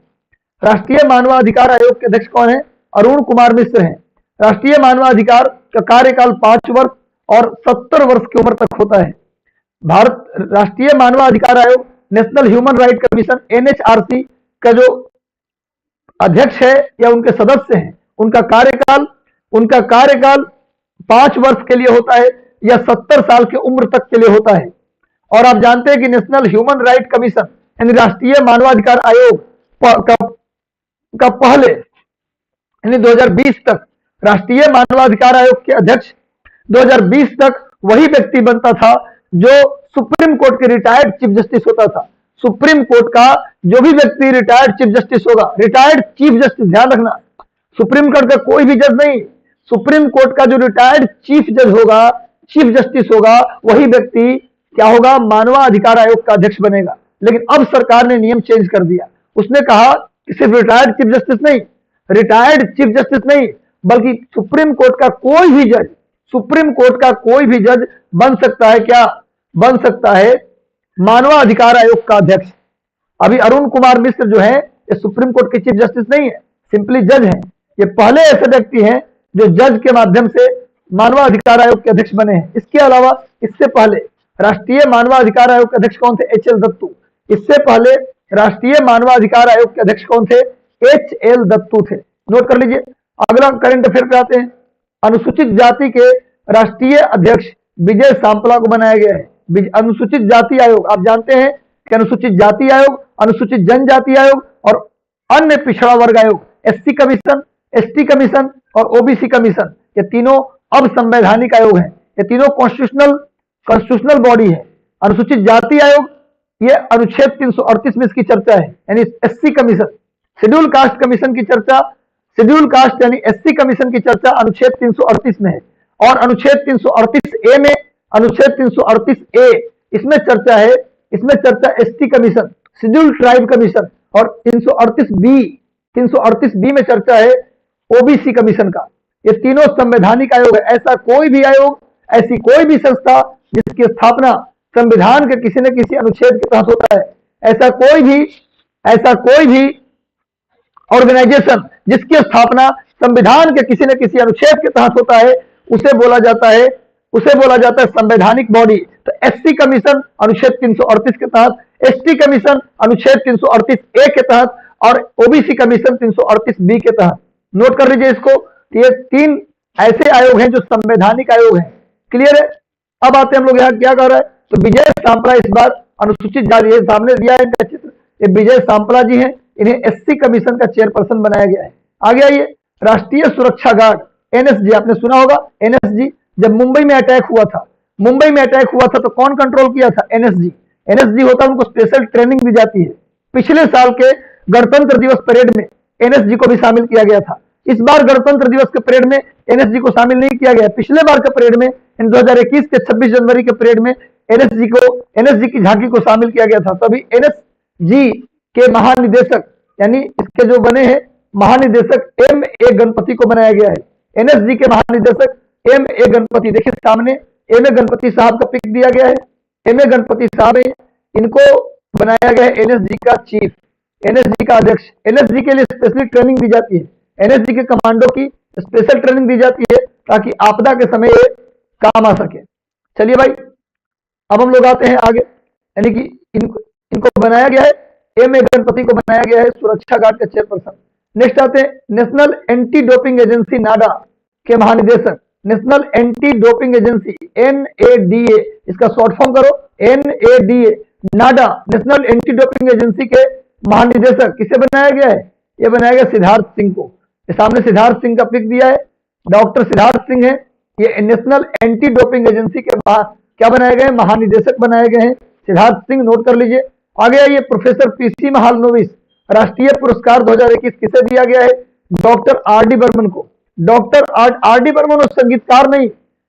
राष्ट्रीय मानवाधिकार आयोग के अध्यक्ष कौन है? अरुण कुमार मिश्र है। राष्ट्रीय मानवाधिकार का कार्यकाल 5 वर्ष और 70 वर्ष की उम्र तक होता है। भारत राष्ट्रीय मानवाधिकार आयोग, national human right commission, NHRC का जो अध्यक्ष है या उनके सदस्य हैं, उनका कार्यकाल 5 वर्ष के लिए होता है या 70 साल की उम्र तक के लिए होता है। और आप जानते हैं कि नेशनल ह्यूमन राइट कमीशन यानी राष्ट्रीय मानवाधिकार आयोग का का पहले यानी 2020 तक राष्ट्रीय मानवाधिकार आयोग के अध्यक्ष 2020 तक वही व्यक्ति बनता था जो सुप्रीम कोर्ट के रिटायर्ड चीफ जस्टिस होता था। सुप्रीम कोर्ट का जो भी व्यक्ति रिटायर्ड चीफ जस्टिस होगा, रिटायर्ड चीफ जस्टिस, ध्यान रखना, सुप्रीम कोर्ट का कोई भी जज नहीं, सुप्रीम कोर्ट का जो रिटायर्ड चीफ जज होगा, चीफ जस्टिस होगा, वही व्यक्ति क्या होगा, मानवाधिकार आयोग का अध्यक्ष बनेगा। लेकिन अब सरकार ने नियम चेंज कर दिया। उसने कहा कि सिर्फ रिटायर्ड चीफ जस्टिस नहीं, रिटायर्ड चीफ जस्टिस नहीं, बल्कि सुप्रीम कोर्ट का कोई भी जज, सुप्रीम कोर्ट का कोई भी जज बन सकता है, क्या बन सकता है, मानवाधिकार आयोग का अध्यक्ष। अभी अरुण कुमार मिश्र जो है ये सुप्रीम कोर्ट के चीफ जस्टिस नहीं है, सिंपली जज हैं। ये पहले ऐसे व्यक्ति हैं जो जज के माध्यम से मानवाधिकार आयोग के अध्यक्ष बने हैं। इसके अलावा इससे पहले राष्ट्रीय मानवाधिकार आयोग के अध्यक्ष कौन थे, एच.एल. दत्तू। इससे पहले राष्ट्रीय मानवाधिकार आयोग के अध्यक्ष कौन थे, एच.एल. दत्तू थे। नोट कर लीजिए। अगला करंट अफेयर पे आते हैं। अनुसूचित जाति के राष्ट्रीय अध्यक्ष विजय सांपला को बनाया गया है। अनुसूचित जाति आयोग, आप जानते हैं कि अनुसूचित जाति आयोग, अनुसूचित जनजाति आयोग और अन्य पिछड़ा वर्ग आयोग, एससी कमीशन, एसटी कमीशन और ओबीसी कमीशन, ये तीनों अब संवैधानिक आयोग हैं। ये तीनों कॉन्स्टिट्यूशनल बॉडी है। अनुसूचित जाति आयोग, ये अनुच्छेद 338 में इसकी चर्चा है, यानी SC commission. Schedule caste commission की चर्चा, शेड्यूल कास्ट यानी एससी कमीशन की चर्चा अनुच्छेद 338 में है। और अनुच्छेद 338 ए में, अनुच्छेद 338 ए, इसमें चर्चा है, इसमें चर्चा ST commission, schedule tribe commission, और 338 बी में चर्चा है ओबीसी कमीशन का। ये तीनों संवैधानिक आयोग है। ऐसा कोई भी आयोग, ऐसी कोई भी संस्था जिसकी स्थापना संविधान के किसी न किसी अनुच्छेद के तहत होता है, ऐसा कोई भी ऑर्गेनाइजेशन जिसकी स्थापना संविधान के किसी न किसी अनुच्छेद के तहत होता है, उसे बोला जाता है संवैधानिक बॉडी। तो एससी कमीशन अनुच्छेद 338 के तहत, एसटी कमीशन अनुच्छेद 338 ए के तहत और ओबीसी कमीशन 338 बी के तहत। नोट कर लीजिए इसको। ये तीन ऐसे आयोग हैं जो संवैधानिक आयोग हैं। क्लियर है। अब आते हैं हम लोग यहाँ क्या कर रहा है, तो विजय सांपला इस बार अनुसूचित जाति, सामने दिया है इनका चित्र, ये विजय सांपला जी हैं, इन्हें एससी कमीशन का चेयरपर्सन बनाया गया है। आगे आइए, राष्ट्रीय सुरक्षा गार्ड एनएसजी, आपने सुना होगा एनएसजी। जब मुंबई में अटैक हुआ था तो कौन कंट्रोल किया था, एनएसजी होता है, उनको स्पेशल ट्रेनिंग दी जाती है। पिछले साल के गणतंत्र दिवस परेड में एनएसजी को भी शामिल किया गया था। इस बार गणतंत्र दिवस के परेड में एनएसजी को शामिल नहीं किया गया। पिछले बार के परेड में, 2021 के 26 जनवरी के परेड में एनएसजी की झांकी को शामिल किया गया था। तभी एनएसजी के महानिदेशक, यानी इसके जो बने हैं महानिदेशक, एम.ए. गणपति को बनाया गया है। एनएसजी के महानिदेशक एम.ए. गणपति, देखिए सामने एम.ए. गणपति साहब का पिक दिया गया है। एम.ए. गणपति साहब, इनको बनाया गया है एनएसजी का चीफ, एनएसजी का अध्यक्ष। एनएसजी के लिए स्पेशली ट्रेनिंग दी जाती है, एनएसजी के कमांडो की स्पेशल ट्रेनिंग दी जाती है ताकि आपदा के समय ये काम आ सके। चलिए भाई, अब हम लोग आते हैं आगे, यानी कि इनको बनाया गया है, एम.ए. गणपति को बनाया गया है सुरक्षा गार्ड का चेयरपर्सन। नेक्स्ट आते हैं नेशनल एंटी डोपिंग एजेंसी नाडा के महानिदेशक, national anti doping agency NADA, इसका शॉर्ट फॉर्म करो NADA, नाडा, नेशनल एंटी डोपिंग एजेंसी के महानिदेशक किसे बनाया गया है, ये बनाया गया सिद्धार्थ सिंह को। सामने सिद्धार्थ सिंह का पिक दिया है, डॉक्टर सिद्धार्थ सिंह है, ये नेशनल एंटी डोपिंग एजेंसी के क्या बनाए गए, महानिदेशक बनाए गए हैं सिद्धार्थ सिंह। नोट कर लीजिए। आगे आइए, प्रोफेसर पीसी महालनोबिस, राष्ट्रीय पुरस्कार 2021 किसे दिया गया है, डॉक्टर आर.डी. बर्मन को। Doctor RD. बर्मन और संगीतकार नहीं,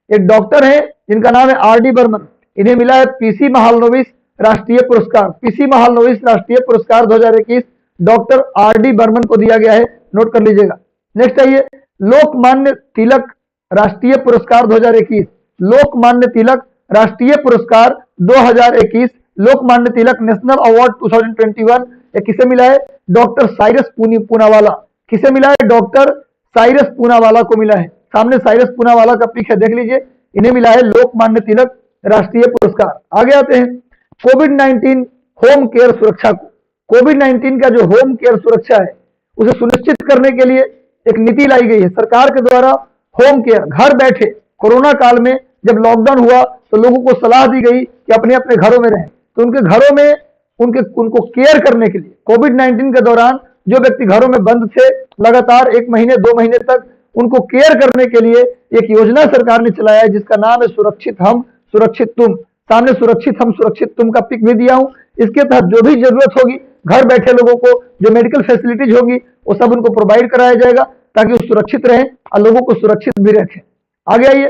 एक डॉक्टर है जिनका नाम है आर.डी. बर्मन, इन्हें मिला है पीसी महालनोबिस राष्ट्रीय पुरस्कार। पीसी महालनोबिस राष्ट्रीय पुरस्कार 2021 डॉक्टर आर.डी. बर्मन को दिया गया है। नोट कर लीजिएगा। नेक्स्ट आइए, लोकमान्य तिलक राष्ट्रीय पुरस्कार 2021, लोकमान्य तिलक राष्ट्रीय पुरस्कार 2021, लोकमान्य तिलक नेशनल अवार्ड 2021, ये किसे मिला है, डॉक्टर साइरस पूनावाला। किसे मिला है, डॉक्टर साइरस पूनावाला को मिला है। सामने साइरस पूनावाला का पिक है, देख लीजिए, इन्हें मिला है लोकमान्य तिलक राष्ट्रीय पुरस्कार। आगे आते हैं, कोविड-19 होम केयर सुरक्षा को। कोविड-19 का जो होम केयर सुरक्षा है उसे सुनिश्चित करने के लिए एक नीति लाई गई है सरकार के द्वारा। होम केयर, घर बैठे, कोरोना काल में जब लॉकडाउन हुआ तो लोगों को सलाह दी गई कि अपने अपने घरों में रहें, तो उनके घरों में उनको केयर करने के लिए कोविड-19 के दौरान जो व्यक्ति घरों में बंद थे लगातार 1 महीने 2 महीने तक, उनको केयर करने के लिए एक योजना सरकार ने चलाया है जिसका नाम है सुरक्षित हम सुरक्षित तुम। सामने सुरक्षित हम सुरक्षित तुम का पिक भी दिया हूं। इसके तहत जो भी जरूरत होगी घर बैठे लोगों को, जो मेडिकल फैसिलिटीज होगी वो सब उनको प्रोवाइड कराया जाएगा ताकि वो सुरक्षित रहें और लोगों को सुरक्षित भी रखें। आगे आइए,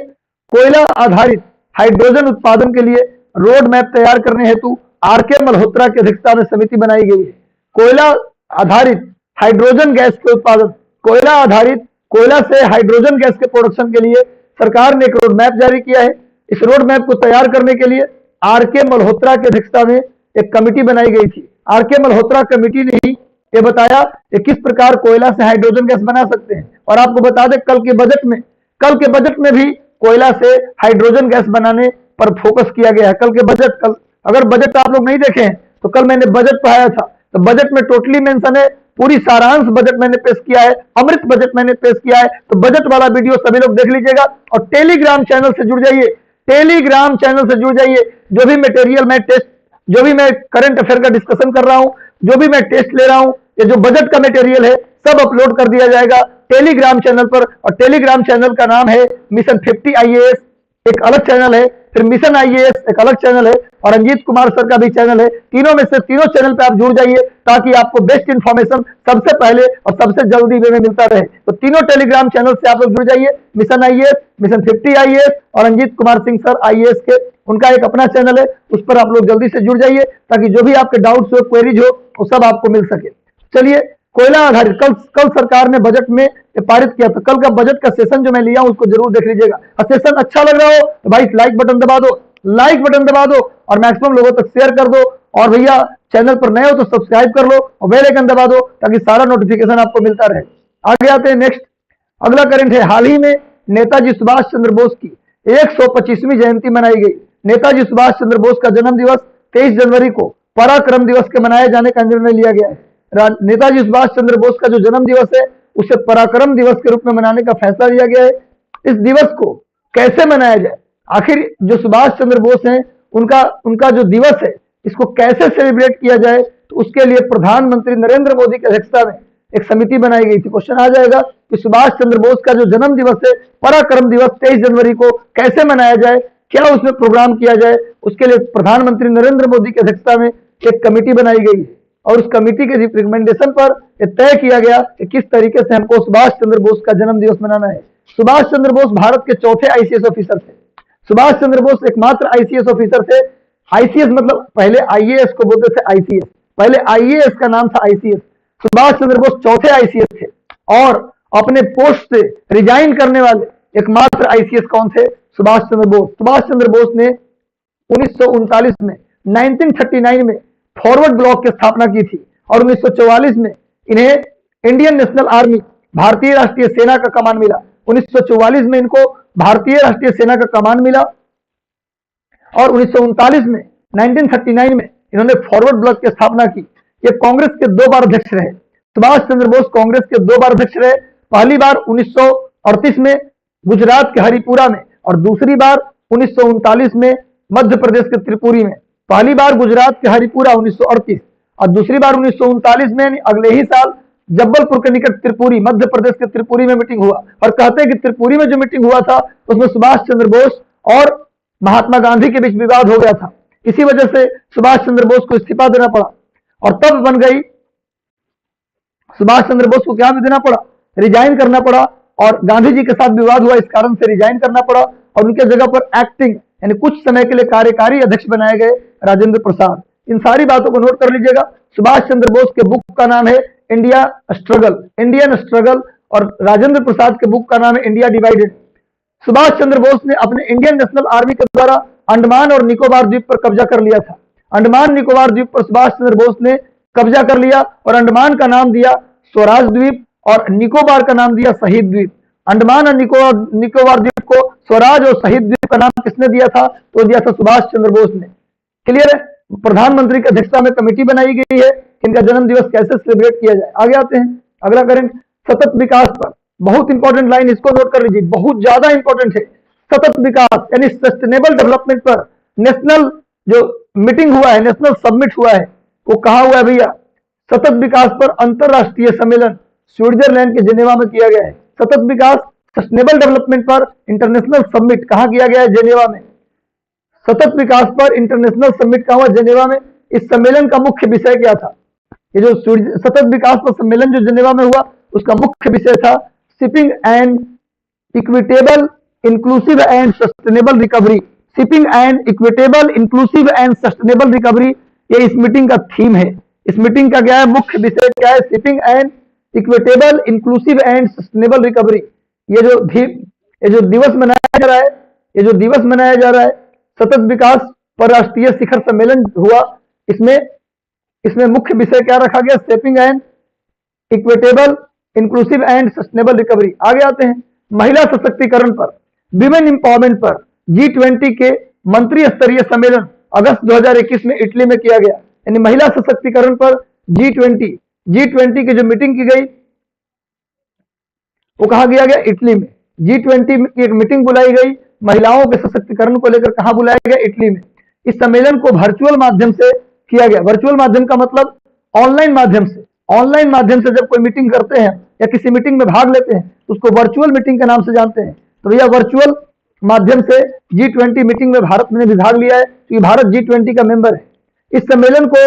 कोयला आधारित हाइड्रोजन उत्पादन के लिए रोड मैप तैयार करने हेतु आर.के. मल्होत्रा की अध्यक्षता में समिति बनाई गई है। कोयला आधारित हाइड्रोजन गैस के उत्पादन, कोयला से हाइड्रोजन गैस के प्रोडक्शन के लिए सरकार ने एक रोड मैप जारी किया है। इस रोड मैप को तैयार करने के लिए आर.के. मल्होत्रा की अध्यक्षता में एक कमेटी बनाई गई थी। आर.के. मल्होत्रा कमेटी ने ही ये बताया कि किस प्रकार कोयला से हाइड्रोजन गैस बना सकते हैं। और आपको बता दें कल के बजट में भी कोयला से हाइड्रोजन गैस बनाने पर फोकस किया गया है। कल अगर बजट आप लोग नहीं देखे हैं तो कल मैंने बजट पढ़ाया था, तो बजट में टोटली मेंशन है, पूरी सारांश बजट मैंने पेश किया है, अमृत बजट मैंने पेश किया है। तो बजट वाला वीडियो सभी लोग देख लीजिएगा और टेलीग्राम चैनल से जुड़ जाइए। जो भी मटेरियल मैं टेस्ट, जो भी मैं करंट अफेयर का डिस्कशन कर रहा हूं, जो भी मैं टेस्ट ले रहा हूं, ये जो बजट का मटेरियल है सब अपलोड कर दिया जाएगा टेलीग्राम चैनल पर। और टेलीग्राम चैनल का नाम है मिशन 50 IAS, एक अलग चैनल है, फिर मिशन IAS एक अलग चैनल है, और रंजीत कुमार सर का भी चैनल है। तीनों में से तीनों चैनल पे आप जुड़ जाइए ताकि आपको बेस्ट इंफॉर्मेशन सबसे पहले और सबसे जल्दी वे में मिलता रहे। तो तीनों टेलीग्राम चैनल से आप लोग जुड़ जाइए, मिशन IAS, मिशन 50 IAS और रंजीत कुमार सिंह सर IAS के, उनका एक अपना चैनल है, उस पर आप लोग जल्दी से जुड़ जाइए ताकि जो भी आपके डाउट्स हो, क्वेरीज हो, वो सब आपको मिल सके। चलिए, कोयला आधारित कल सरकार ने बजट में पारित किया, तो कल का बजट का सेशन जो मैं लिया हूं उसको जरूर देख लीजिएगा। और सेशन अच्छा लग रहा हो तो भाई लाइक बटन दबा दो और मैक्सिमम लोगों तक शेयर कर दो। और भैया चैनल पर नए हो तो सब्सक्राइब कर लो और बेल आइकन दबा दो ताकि सारा नोटिफिकेशन आपको मिलता रहे। आगे आते हैं नेक्स्ट, अगला करंट है। हाल ही में नेताजी सुभाष चंद्र बोस की 125वीं जयंती मनाई गई। नेताजी सुभाष चंद्र बोस का जन्म दिवस 23 जनवरी को पराक्रम दिवस के मनाए जाने का निर्णय लिया गया है। नेताजी सुभाष चंद्र बोस का जो जन्म दिवस है उसे पराक्रम दिवस के रूप में मनाने का फैसला लिया गया है। इस दिवस को कैसे मनाया जाए, आखिर जो सुभाष चंद्र बोस हैं उनका जो दिवस है इसको कैसे सेलिब्रेट किया जाए, तो उसके लिए प्रधानमंत्री नरेंद्र मोदी की अध्यक्षता में एक समिति बनाई गई थी। क्वेश्चन आ जाएगा कि सुभाष चंद्र बोस का जो जन्म दिवस है पराक्रम दिवस 23 जनवरी को कैसे मनाया जाए, क्या उसमें प्रोग्राम किया जाए। उसके लिए प्रधानमंत्री नरेंद्र मोदी की अध्यक्षता में एक कमेटी बनाई गई है और उस कमेटी के रिकमेंडेशन पर तय किया गया कि किस तरीके से हमको सुभाष चंद्र बोस का जन्म दिवस मनाना है। सुभाष चंद्र बोस भारत के चौथे ICS ऑफिसर थे। सुभाष चंद्र बोस एकमात्र ICS ऑफिसर थे। ICS मतलब पहले IAS को बोलते थे ICS, पहले IAS का नाम था ICS। सुभाष चंद्र बोस चौथे ICS थे और अपने पोस्ट से रिजाइन करने वाले एकमात्र ICS कौन थे? सुभाष चंद्र बोस। सुभाष चंद्र बोस ने 1939 में 1939 में फॉरवर्ड ब्लॉक की स्थापना की थी और 1944 में इन्हें इंडियन नेशनल आर्मी, भारतीय राष्ट्रीय सेना का कमान मिला। 1944 में इनको भारतीय राष्ट्रीय सेना का कमान मिला और 1939 में 1939 में इन्होंने फॉरवर्ड ब्लॉक की स्थापना की। ये कांग्रेस के 2 बार अध्यक्ष रहे। सुभाष चंद्र बोस कांग्रेस के 2 बार अध्यक्ष रहे। पहली बार 1938 में गुजरात के हरिपुरा में और दूसरी बार 1939 में मध्य प्रदेश के त्रिपुरी में। पहली बार गुजरात के हरिपुरा 1938 और दूसरी बार 1939 में, अगले ही साल जब्बलपुर के निकट त्रिपुरी, मध्य प्रदेश के त्रिपुरी में मीटिंग हुआ। और कहते हैं कि त्रिपुरी में जो मीटिंग हुआ था उसमें सुभाष चंद्र बोस और महात्मा गांधी के बीच विवाद हो गया था। इसी वजह से सुभाष चंद्र बोस को इस्तीफा देना पड़ा और तब बन गई, सुभाष चंद्र बोस को क्या देना पड़ा? रिजाइन करना पड़ा और गांधी जी के साथ विवाद हुआ, इस कारण से रिजाइन करना पड़ा और उनके जगह पर एक्टिंग यानी कुछ समय के लिए कार्यकारी अध्यक्ष बनाए गए राजेंद्र प्रसाद। इन सारी बातों को नोट कर लीजिएगा। सुभाष चंद्र बोस के बुक का नाम है इंडियन स्ट्रगल और राजेंद्र प्रसाद के बुक का नाम है इंडिया डिवाइडेड। सुभाष चंद्र बोस ने अपने इंडियन नेशनल आर्मी के द्वारा अंडमान और निकोबार द्वीप पर कब्जा कर लिया था। अंडमान निकोबार द्वीप पर सुभाष चंद्र बोस ने कब्जा कर लिया और अंडमान का नाम दिया स्वराज द्वीप और निकोबार का नाम दिया शहीद द्वीप। अंडमान और निकोबार द्वीप को स्वराज और शहीद द्वीप का नाम किसने दिया था? तो दिया था सुभाष चंद्र बोस ने। क्लियर है? प्रधानमंत्री की अध्यक्षता में कमेटी बनाई गई है कि इनका जन्म दिवस कैसे सेलिब्रेट किया जाए। आगे आते हैं, अगला करंट सतत विकास पर। बहुत इंपॉर्टेंट लाइन, इसको नोट कर लीजिए, बहुत ज्यादा इंपॉर्टेंट है। सतत विकास यानी सस्टेनेबल डेवलपमेंट पर नेशनल जो मीटिंग हुआ है, नेशनल समिट हुआ है, वो कहा हुआ है भैया? सतत विकास पर अंतरराष्ट्रीय सम्मेलन स्विट्जरलैंड के जेनेवा में किया गया है। सतत विकास सस्टेनेबल डेवलपमेंट पर इंटरनेशनल समिट कहां किया गया है? जेनेवा में। सतत विकास पर इंटरनेशनल समिट कहां हुआ? जेनेवा में। इस सम्मेलन का मुख्य विषय क्या था? ये जो सतत विकास पर सम्मेलन जो जेनेवा में हुआ, उसका मुख्य विषय था shipping and equitable inclusive and sustainable recovery. Shipping and equitable inclusive and sustainable recovery, ये इस मीटिंग का थीम है। इस मीटिंग का क्या है? मुख्य विषय क्या है? Shipping and equitable inclusive and sustainable recovery. ये जो दिवस मनाया जा रहा है, ये जो दिवस मनाया जा रहा है, सतत विकास पर राष्ट्रीय शिखर सम्मेलन हुआ, इसमें मुख्य विषय क्या रखा गया? Shaping and equitable inclusive and sustainable recovery. आगे आते हैं महिला सशक्तिकरण पर, विमेन एम्पावरमेंट पर G20 के मंत्री स्तरीय सम्मेलन अगस्त 2021 में इटली में किया गया। यानी महिला सशक्तिकरण पर G20 की जो मीटिंग की गई वो कहा किया गया? इटली में। G20 की एक मीटिंग बुलाई गई महिलाओं के सशक्तिकरण को लेकर, कहां बुलाया गया? इटली में। इस सम्मेलन को वर्चुअल माध्यम से किया गया। वर्चुअल माध्यम का मतलब ऑनलाइन माध्यम से। ऑनलाइन माध्यम से जब कोई मीटिंग करते हैं या किसी मीटिंग में भाग लेते हैं तो उसको वर्चुअल मीटिंग के नाम से जानते हैं। तो भैया वर्चुअल माध्यम से G20 मीटिंग में भारत ने भी भाग लिया है, क्योंकि भारत G20 का मेंबर है। इस सम्मेलन को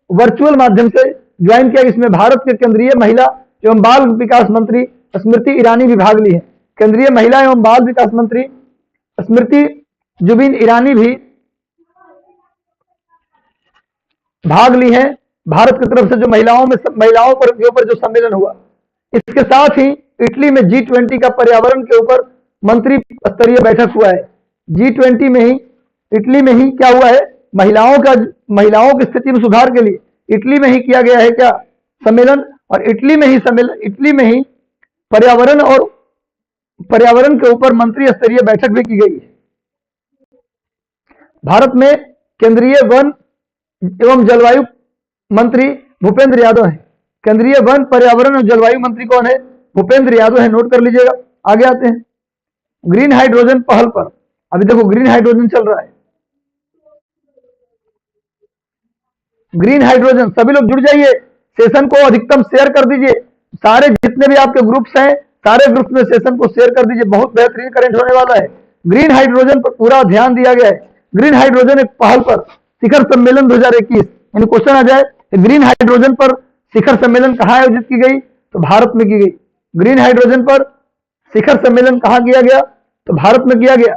वर्चुअल माध्यम से ज्वाइन किया। इसमें भारत के केंद्रीय महिला एवं बाल विकास मंत्री स्मृति ईरानी भी भाग ली है। केंद्रीय महिला एवं बाल विकास मंत्री स्मृति जुबिन ईरानी भी भाग ली है भारत की तरफ से, जो महिलाओं पर के ऊपर जो सम्मेलन हुआ। इसके साथ ही इटली में G20 का पर्यावरण के ऊपर मंत्री स्तरीय बैठक हुआ है। G20 में ही, इटली में ही क्या हुआ है? महिलाओं की स्थिति में सुधार के लिए इटली में ही किया गया है क्या? सम्मेलन। और इटली में ही पर्यावरण के ऊपर मंत्री स्तरीय बैठक भी की गई है। भारत में केंद्रीय वन एवं जलवायु मंत्री भूपेंद्र यादव है। केंद्रीय वन, पर्यावरण और जलवायु मंत्री कौन है? भूपेंद्र यादव है, नोट कर लीजिएगा। आगे आते हैं ग्रीन हाइड्रोजन पहल पर। अभी देखो ग्रीन हाइड्रोजन चल रहा है। ग्रीन हाइड्रोजन, सभी लोग जुड़ जाइए, सेशन को अधिकतम शेयर कर दीजिए। सारे जितने भी आपके ग्रुप्स हैं, सारे ग्रुप्स में सेशन को शेयर कर दीजिए। बहुत बेहतरीन करंट होने वाला है। ग्रीन हाइड्रोजन पर पूरा ध्यान दिया गया है। ग्रीन हाइड्रोजन एक पहल पर शिखर सम्मेलन 2021, यानी क्वेश्चन आ जाए ग्रीन हाइड्रोजन पर शिखर सम्मेलन कहां आयोजित की गई? तो भारत में की गई। ग्रीन हाइड्रोजन पर शिखर सम्मेलन कहां किया गया? तो भारत में किया गया।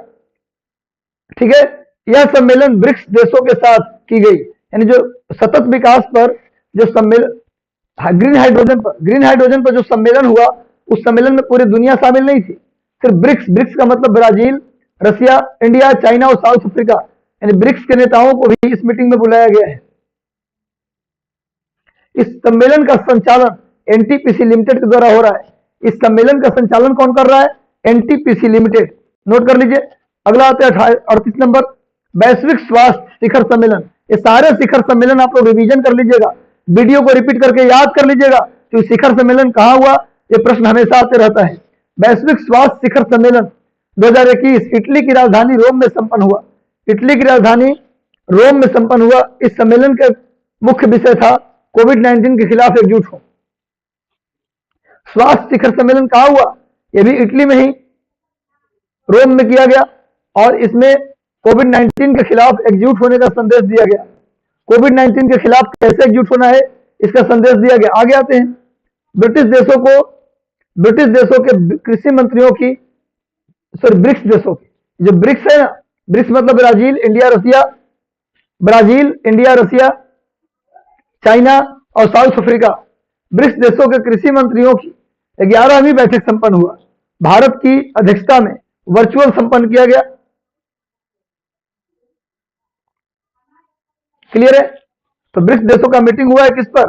ठीक है, यह सम्मेलन ब्रिक्स देशों के साथ की गई। यानी जो सतत विकास पर जो सम्मेलन ग्रीन हाइड्रोजन पर जो सम्मेलन हुआ, उस सम्मेलन में पूरी दुनिया शामिल नहीं थी, सिर्फ ब्रिक्स का मतलब ब्राजील, रसिया, इंडिया, चाइना और साउथ अफ्रीका, यानी ब्रिक्स के नेताओं को भी इस मीटिंग में बुलाया गया है। इस सम्मेलन का संचालन एनटीपीसी लिमिटेड के द्वारा हो रहा है। इस सम्मेलन का संचालन कौन कर रहा है? एनटीपीसी लिमिटेड, नोट कर लीजिए। अगला आता है 38 नंबर, वैश्विक स्वास्थ्य शिखर सम्मेलन। ये सारे शिखर सम्मेलन आप लोग रिवीजन कर लीजिएगा, वीडियो को रिपीट करके याद कर लीजिएगा कि शिखर सम्मेलन कहां हुआ, ये प्रश्न हमेशा आते रहता है। वैश्विक स्वास्थ्य शिखर सम्मेलन 2021 इटली की राजधानी रोम में संपन्न हुआ। इटली की राजधानी रोम में संपन्न हुआ। इस सम्मेलन का मुख्य विषय था कोविड-19 के खिलाफ एकजुट हो। स्वास्थ्य शिखर सम्मेलन कहां हुआ? यह भी इटली में ही, रोम में किया गया, और इसमें कोविड-19 के खिलाफ एकजुट होने का संदेश दिया गया। कोविड-19 के खिलाफ कैसे एकजुट होना है, इसका संदेश दिया गया। आगे आते हैं ब्रिटिश देशों के कृषि मंत्रियों की, ब्रिक्स देशों की, जो ब्रिक्स है ना, ब्रिक्स मतलब ब्राजील, इंडिया, रसिया, चाइना और साउथ अफ्रीका, ब्रिक्स देशों के कृषि मंत्रियों की 11वीं बैठक संपन्न हुआ। भारत की अध्यक्षता में वर्चुअल संपन्न किया गया। क्लियर है? तो ब्रिक्स देशों का मीटिंग हुआ है किस पर?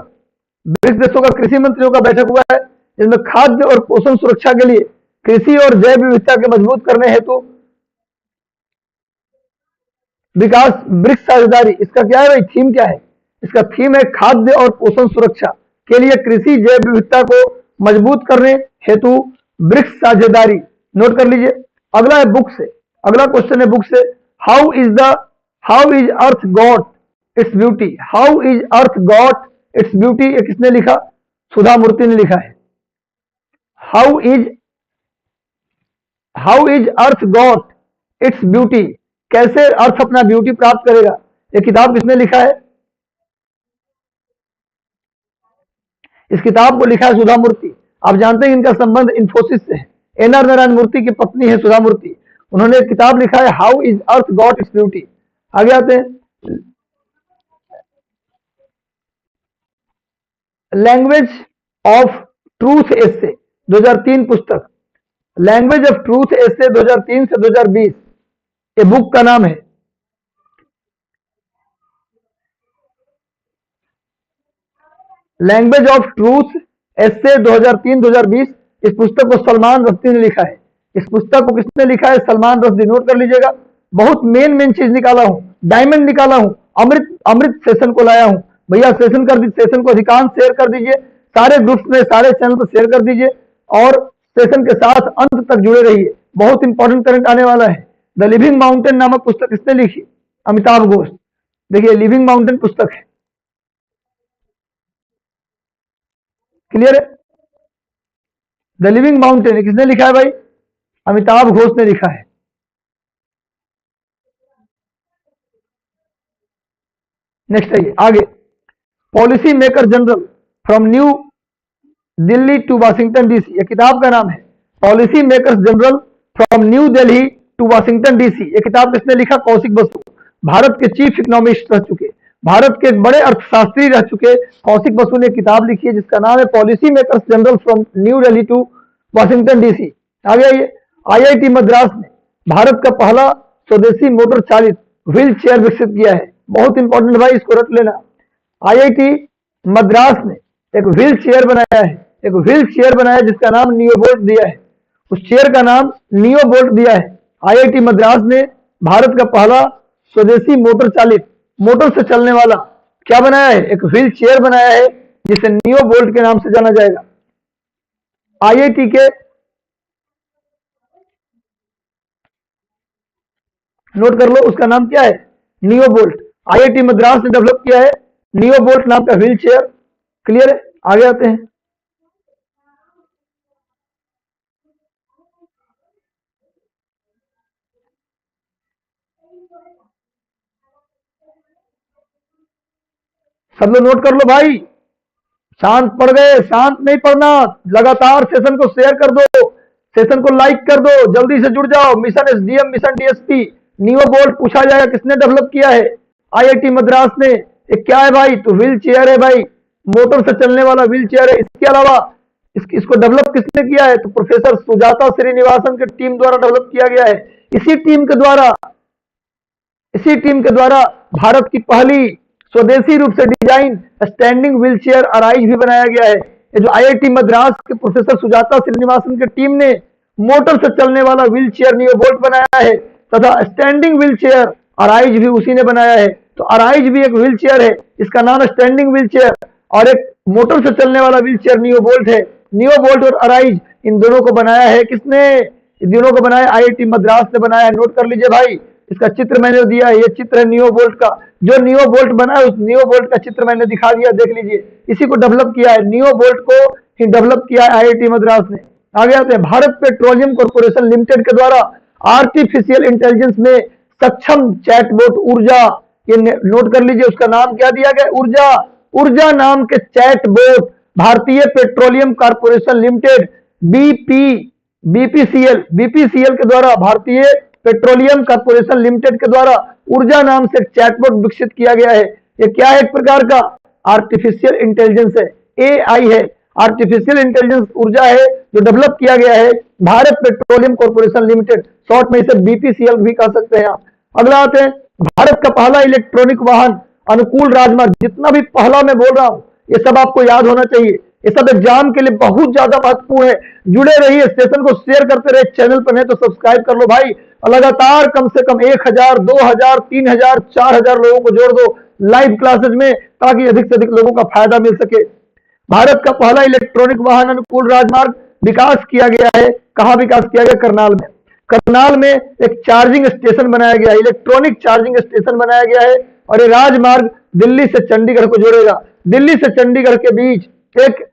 ब्रिक्स देशों का कृषि मंत्रियों का बैठक हुआ है, जिसमें खाद्य और पोषण सुरक्षा के लिए कृषि और जैव विविधता के मजबूत करने हेतु विकास ब्रिक्स साझेदारी, इसका क्या है भाई, थीम क्या है? इसका थीम है खाद्य और पोषण सुरक्षा के लिए कृषि जैव विविधता को मजबूत करने हेतु ब्रिक्स साझेदारी, नोट कर लीजिए। अगला है बुक से, अगला क्वेश्चन है बुक से, how is earth got its beauty? How is earth got its beauty, ये किसने लिखा? सुधा मूर्ति ने लिखा है। How is earth got its beauty, कैसे अर्थ अपना ब्यूटी प्राप्त करेगा, ये किताब किसने लिखा है? इस किताब को लिखा है सुधा मूर्ति। आप जानते हैं इनका संबंध इन्फोसिस से है। एन.आर. नारायण मूर्ति की पत्नी है सुधा मूर्ति, उन्होंने एक किताब लिखा है how is earth got its beauty. आगे आते हैं, लैंग्वेज ऑफ ट्रूथ एसे 2003 पुस्तक, लैंग्वेज ऑफ ट्रूथ एसे 2003 से 2020, ये बुक का नाम है। लैंग्वेज ऑफ ट्रूथ एसे 2003-2020, इस पुस्तक को सलमान रश्दी ने लिखा है। इस पुस्तक को किसने लिखा है? सलमान रश्दी। नोट कर लीजिएगा, बहुत मेन चीज निकाला हूं, डायमंड निकाला हूं, अमृत सेशन को लाया हूं। भैया सेशन कर दीजिए, सेशन को अधिकांश शेयर कर दीजिए, सारे ग्रुप्स में, सारे चैनल पर शेयर कर दीजिए और सेशन के साथ अंत तक जुड़े रहिए, बहुत इंपॉर्टेंट करंट आने वाला है। द लिविंग माउंटेन नामक पुस्तक किसने लिखी? अमिताभ घोष। देखिए लिविंग माउंटेन पुस्तक है, क्लियर है? द लिविंग माउंटेन किसने लिखा है भाई? अमिताभ घोष ने लिखा है। नेक्स्ट आइए आगे, policy maker journal from New Delhi to Washington DC, ये किताब का नाम है। Policy makers journal from New Delhi to Washington DC, ये किताब किसने लिखा? कौशिक बसु, भारत के चीफ इकोनॉमिस्ट रह चुके, भारत के एक बड़े अर्थशास्त्री रह चुके कौशिक बसु ने किताब लिखी है जिसका नाम है policy makers journal from New Delhi to Washington DC. आगे आइए, आईआईटी मद्रास ने भारत का पहला स्वदेशी मोटर चालित व्हील चेयर विकसित किया है। बहुत इंपॉर्टेंट भाई, इसको रट लेना। आईआईटी मद्रास ने एक व्हील चेयर बनाया है, एक व्हील चेयर बनाया जिसका नाम नियोबोल्ट दिया है, उस चेयर का नाम नियोबोल्ट दिया है। आईआईटी मद्रास ने भारत का पहला स्वदेशी मोटर चालित, मोटर से चलने वाला क्या बनाया है? एक व्हील चेयर बनाया है जिसे नियोबोल्ट के नाम से जाना जाएगा। आईआईटी के, नोट कर लो, उसका नाम क्या है? नियोबोल्ट। आईआईटी मद्रास ने डेवलप किया है नियोबोल्ट नाम का व्हील चेयर। क्लियर है? आगे आते हैं, सब लोग नोट कर लो भाई। शांत पढ़ गए? शांत नहीं पढ़ना, लगातार सेशन को शेयर कर दो, सेशन को लाइक कर दो, जल्दी से जुड़ जाओ। मिशन एसडीएम, मिशन डीएसपी, नियोबोल्ट पूछा जाएगा किसने डेवलप किया है? आईआईटी मद्रास ने। ये क्या है भाई? तो व्हील चेयर है भाई, मोटर से चलने वाला व्हील चेयर है। इसके अलावा इसको डेवलप किसने किया है? तो प्रोफेसर सुजाता श्रीनिवासन की टीम द्वारा डेवलप किया गया है। इसी टीम के द्वारा भारत की पहली स्वदेशी रूप से design standing wheel chair arise भी बनाया गया है। ये जो आईआईटी मद्रास के प्रोफेसर सुजाता श्रीनिवासन की टीम ने मोटर से चलने वाला व्हील चेयर नियोबोल्ट बनाया है तथा स्टैंडिंग व्हील चेयर अराइज भी उसी ने बनाया है। तो अराइज भी एक व्हील चेयर है, इसका नाम स्टैंडिंग व्हील चेयर, और एक मोटर से चलने वाला व्हील चेयर नियोबोल्ट है। नियोबोल्ट और अराइज, इन दोनों को बनाया है किसने? इन दोनों को बनाया आईआईटी मद्रास ने बनाया है। नोट कर लीजिए भाई, इसका चित्र मैंने दिया है, ये चित्र है नियोबोल्ट का। जो नियोबोल्ट बना है उस नियोबोल्ट का चित्र मैंने दिखा दिया, देख लीजिए। इसी को डेवलप किया है, नियोबोल्ट को ही डेवलप किया है आईआईटी मद्रास ने। आगे आते हैं, भारत पेट्रोलियम कॉर्पोरेशन लिमिटेड के द्वारा आर्टिफिशियल इंटेलिजेंस में सक्षम चैटबॉट ऊर्जा, ये नोट कर लीजिए, उसका नाम क्या दिया गया? ऊर्जा। ऊर्जा नाम के चैटबॉट भारतीय पेट्रोलियम कॉर्पोरेशन लिमिटेड बीपीसीएल के द्वारा, भारतीय पेट्रोलियम कॉर्पोरेशन लिमिटेड के द्वारा ऊर्जा नाम से एक चैटबॉट विकसित किया गया है। ये क्या है? एक प्रकार का आर्टिफिशियल इंटेलिजेंस है, एआई है। आर्टिफिशियल इंटेलिजेंस ऊर्जा है जो डेवलप किया गया है Bharat petroleum corporation limited, short में इसे बीपीसीएल भी कह सकते हैं आप। अगला आते हैं, भारत का पहला इलेक्ट्रॉनिक वाहन अनुकूल राजमार्ग। जितना भी पहला मैं बोल रहा हूं ये सब आपको याद होना चाहिए, ये सब एग्जाम के लिए बहुत ज्यादा महत्वपूर्ण है। जुड़े रहिए, सेशन को शेयर करते रहिए, चैनल पर नहीं तो सब्सक्राइब कर लो भाई। लगातार कम से कम 1000, 2000, 3000, 4000 लोगों को जोड़ दो लाइव क्लासेज में, ताकि अधिक से अधिक लोगों का फायदा मिल सके। भारत का पहला इलेक्ट्रॉनिक वाहन अनुकूल राजमार्ग विकास किया गया है। कहां विकास किया गया? करनाल में। करनाल में एक चार्जिंग स्टेशन बनाया गया है, इलेक्ट्रॉनिक चार्जिंग स्टेशन बनाया गया है और ये राजमार्ग दिल्ली से चंडीगढ़ को जोड़ेगा। दिल्ली से चंडीगढ़ के बीच एक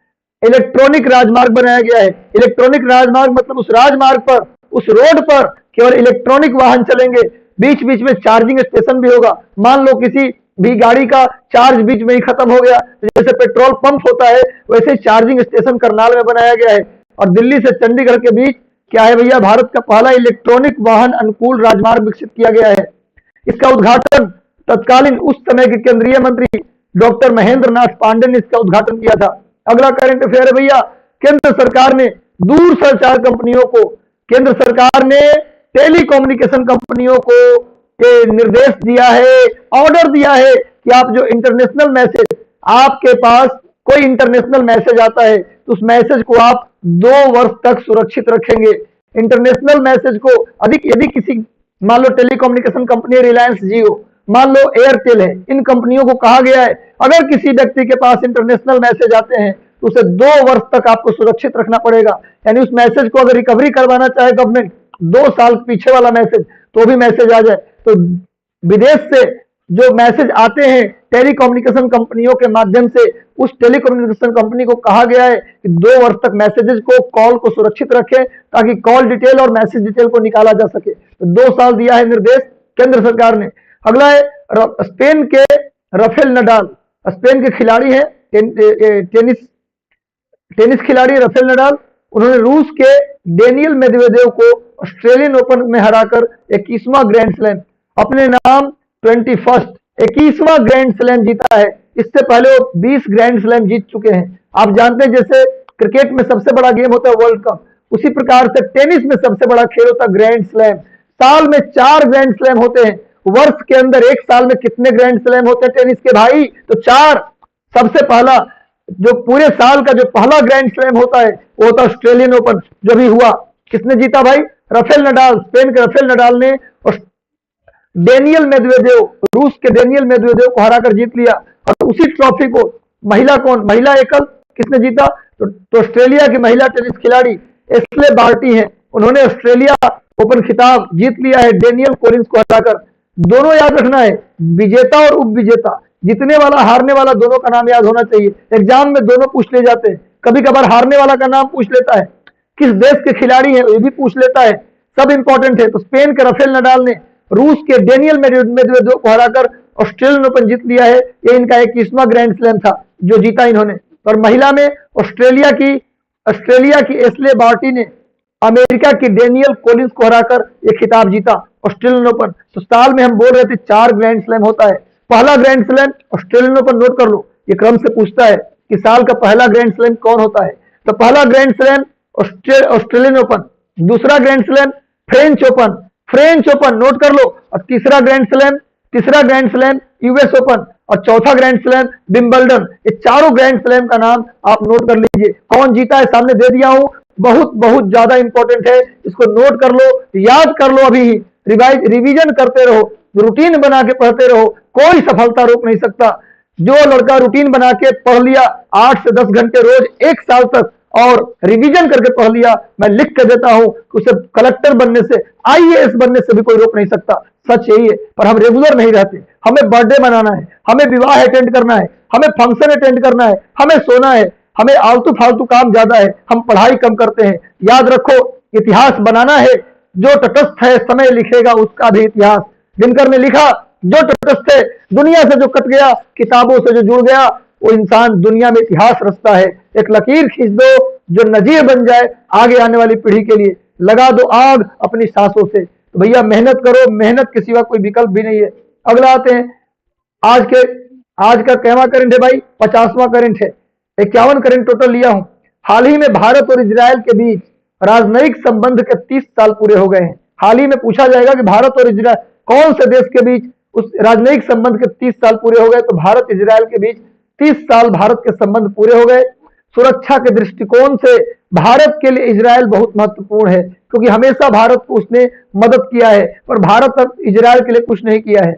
इलेक्ट्रॉनिक राजमार्ग बनाया गया है। इलेक्ट्रॉनिक राजमार्ग मतलब उस राजमार्ग पर, उस रोड पर केवल इलेक्ट्रॉनिक वाहन चलेंगे। बीच बीच में चार्जिंग स्टेशन भी होगा। मान लो किसी भी गाड़ी का चार्ज बीच में ही खत्म हो गया, जैसे पेट्रोल पंप होता है वैसे चार्जिंग स्टेशन करनाल में बनाया गया है। और दिल्ली से चंडीगढ़ के बीच क्या है भैया, भारत का पहला इलेक्ट्रॉनिक वाहन अनुकूल राजमार्ग विकसित किया गया है। इसका उद्घाटन तत्कालीन उस समय के केंद्रीय मंत्री डॉक्टर महेंद्र नाथ पांडे ने इसका उद्घाटन किया था। अगला करंट अफेयर है भैया, केंद्र सरकार ने दूरसंचार कंपनियों को, केंद्र सरकार ने टेलीकम्युनिकेशन कंपनियों को ये निर्देश दिया है, ऑर्डर दिया है कि आप जो इंटरनेशनल मैसेज, आपके पास कोई इंटरनेशनल मैसेज आता है तो उस मैसेज को आप 2 वर्ष तक सुरक्षित रखेंगे। इंटरनेशनल मैसेज को अधिक यदि किसी, मान लो टेलीकम्युनिकेशन कंपनी रिलायंस जियो, मान लो एयरटेल है, इन कंपनियों को कहा गया है अगर किसी व्यक्ति के पास इंटरनेशनल मैसेज आते हैं तो उसे 2 वर्ष तक आपको सुरक्षित रखना पड़ेगा। यानी उस मैसेज को अगर रिकवरी करवाना चाहे गवर्नमेंट 2 साल पीछे वाला मैसेज, तो भी मैसेज आ जाए तो विदेश से जो मैसेज आते हैं टेलीकम्युनिकेशन कंपनियों के माध्यम से, उस टेलीकम्युनिकेशन कंपनी को कहा गया है कि 2 वर्ष तक मैसेजेस को, कॉल को सुरक्षित रखें ताकि कॉल डिटेल और मैसेज डिटेल को निकाला जा सके। तो 2 साल दिया है निर्देश केंद्र सरकार ने। अगला है स्पेन के राफेल नडाल, स्पेन के खिलाड़ी हैं, टेनिस खिलाड़ी राफेल नडाल, उन्होंने रूस के डेनियल मेदवेदेव को ऑस्ट्रेलियन ओपन में हराकर 21वां ग्रैंड स्लैम अपने नाम 21वां ग्रैंड स्लैम जीता है। इससे पहले वो 20 ग्रैंड स्लैम जीत चुके हैं। आप जानते हैं जैसे क्रिकेट में सबसे बड़ा गेम होता है वर्ल्ड कप, उसी प्रकार से टेनिस में सबसे बड़ा खेल होता है ग्रैंड स्लैम। साल में 4 ग्रैंड स्लैम होते हैं। वर्ष के अंदर एक साल में कितने ग्रैंड स्लैम होते हैं टेनिस के भाई? तो 4। सबसे पहला जो पूरे साल का जो पहला ग्रैंड स्लैम होता है वो होता है ऑस्ट्रेलियन ओपन, जो भी हुआ। किसने जीता भाई? राफेल नडाल, स्पेन के राफेल नडाल ने डेनियल मेदवेदेव, रूस के डेनियल मेदवेदेव को हराकर जीत लिया। और उसी ट्रॉफी को महिला महिला एकल किसने जीता? तो ऑस्ट्रेलिया की महिला टेनिस खिलाड़ी एशले बार्टी है, उन्होंने ऑस्ट्रेलिया ओपन खिताब जीत लिया है डेनियल कोलिंस को हराकर। दोनों याद रखना है, विजेता और उप विजेता, जीतने वाला हारने वाला दोनों का नाम याद होना चाहिए। एग्जाम में दोनों पूछ ले जाते हैं, कभी कभार हारने वाला का नाम पूछ लेता है, किस देश के खिलाड़ी है ये भी पूछ लेता है, सब इंपॉर्टेंट है। तो स्पेन के राफेल नडाल ने रूस के डेनियल मेदवेदेव को हराकर ऑस्ट्रेलियन ओपन जीत लिया है। ये इनका 21वां ग्रैंड स्लैम था जो जीता इन्होंने। और महिला में ऑस्ट्रेलिया की एशले बार्टी ने अमेरिका की डेनियल कोलिंस को हराकर ये खिताब जीता ऑस्ट्रेलियन ओपन। तो साल में हम बोल रहे थे 4 ग्रैंड स्लैम होता है। पहला grand slam Australian open, note कर लो, ये क्रम से पूछता है कि साल का पहला ग्रैंड स्लैम कौन होता है। तो पहला ग्रैंड स्लैम ऑस्ट्रेलियन ओपन, दूसरा grand slam French open note कर लो, और तीसरा ग्रैंड स्लैम यूएस ओपन, और चौथा ग्रैंड स्लैम विंबलडन। ये चारों ग्रैंड स्लैम का नाम आप नोट कर लीजिए। कौन जीता है सामने दे दिया हूं, बहुत ज्यादा इंपॉर्टेंट है, इसको नोट कर लो, याद कर लो, अभी ही रिवीजन करते रहो, रूटीन बना के पढ़ते रहो, कोई सफलता रोक नहीं सकता। जो लड़का रूटीन बना के पढ़ लिया 8 से 10 घंटे रोज 1 साल तक और रिवीजन करके पढ़ लिया, मैं लिख के देता हूं कि उसे कलेक्टर बनने से, आईएएस बनने से भी कोई रोक नहीं सकता। सच यही है, पर हम रेगुलर नहीं रहते। हमें बर्थडे मनाना है, हमें विवाह अटेंड करना है, हमें फंक्शन अटेंड करना है, हमें सोना है, हमें आलतू फालतू काम ज्यादा है, हम पढ़ाई कम करते हैं। याद रखो, इतिहास बनाना है, जो तटस्थ है समय लिखेगा उसका भी इतिहास। दिनकर ने लिखा, जो तटस्थ है, दुनिया से जो कट गया, किताबों से जो जुड़ गया, वो इंसान दुनिया में इतिहास रचता है। एक लकीर खींच दो जो नजीर बन जाए आगे आने वाली पीढ़ी के लिए। लगा दो आग अपनी सांसों से। तो भैया मेहनत करो, मेहनत के सिवा कोई विकल्प भी नहीं है। अगला आते हैं, आज का कहवा करंट है भाई, 50वां करंट है। 51 करंट टोटल लिया हूं। हाल ही में भारत और इजरायल के बीच राजनयिक संबंध के 30 साल पूरे हो गए हैं। हाल ही में पूछा जाएगा कि भारत और इजरायल कौन से देश के बीच उस राजनयिक संबंध के 30 साल पूरे हो गए, तो भारत इजरायल के बीच 30 साल भारत के संबंध पूरे हो गए। सुरक्षा के दृष्टिकोण से भारत के लिए इजरायल बहुत महत्वपूर्ण है, क्योंकि हमेशा भारत को उसने मदद किया है, पर भारत अब इजरायल के लिए कुछ नहीं किया है।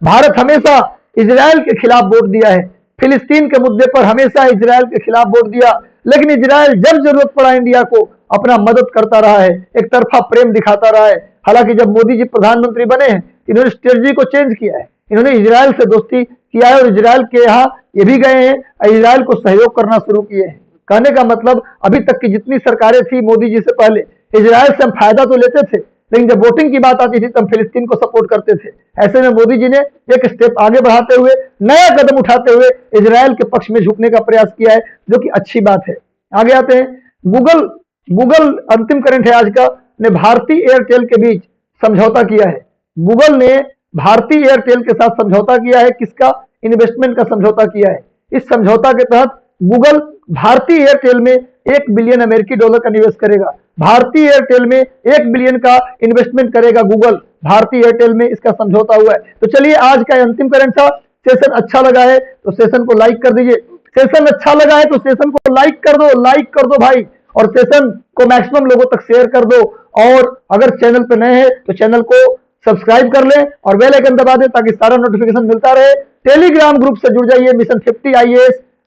भारत हमेशा इजरायल के खिलाफ वोट दिया है, फिलिस्तीन के मुद्दे पर हमेशा इजरायल के खिलाफ वोट दिया, लेकिन इजरायल जब जरूरत पड़ा इंडिया को अपना मदद करता रहा है, एक तरफा प्रेम दिखाता रहा है। हालांकि जब मोदी जी प्रधानमंत्री बने हैं, इन्होंने स्ट्रेटजी को चेंज किया है। इन्होंने इजराइल से दोस्ती किया है और इजराइल के यहाँ ये भी गए हैं, इजराइल को सहयोग करना शुरू किए हैं। कहने का मतलब अभी तक की जितनी सरकारें थी मोदी जी से पहले, इजराइल से हम फायदा तो लेते थे, लेकिन जब वोटिंग की बात आती थी तो हम फिलिस्तीन को सपोर्ट करते थे। ऐसे में मोदी जी ने एक स्टेप आगे बढ़ाते हुए, नया कदम उठाते हुए इजराइल के पक्ष में झुकने का प्रयास किया है, जो कि अच्छी बात है। आगे आते हैं, गूगल अंतिम करंट है आज का, ने भारतीय एयरटेल के बीच समझौता किया है। गूगल ने भारतीय एयरटेल के साथ समझौता किया है। किसका? इन्वेस्टमेंट का समझौता किया है। इस समझौता के तहत गूगल भारतीय एयरटेल में $1 बिलियन अमेरिकी डॉलर का निवेश करेगा। भारतीय एयरटेल में $1 बिलियन का इन्वेस्टमेंट करेगा गूगल, भारतीय एयरटेल में इसका समझौता हुआ है। तो चलिए, आज का अंतिम करंट था। सेशन अच्छा लगा है तो सेशन को लाइक कर दीजिए। सेशन अच्छा लगा है तो सेशन को लाइक कर दो भाई, और सेशन को मैक्सिमम लोगों तक शेयर कर दो। और अगर चैनल पे नए हैं तो चैनल को सब्सक्राइब कर लें और बेल आइकन दबा दें ताकि सारा नोटिफिकेशन मिलता रहे। टेलीग्राम ग्रुप से जुड़ जाइए,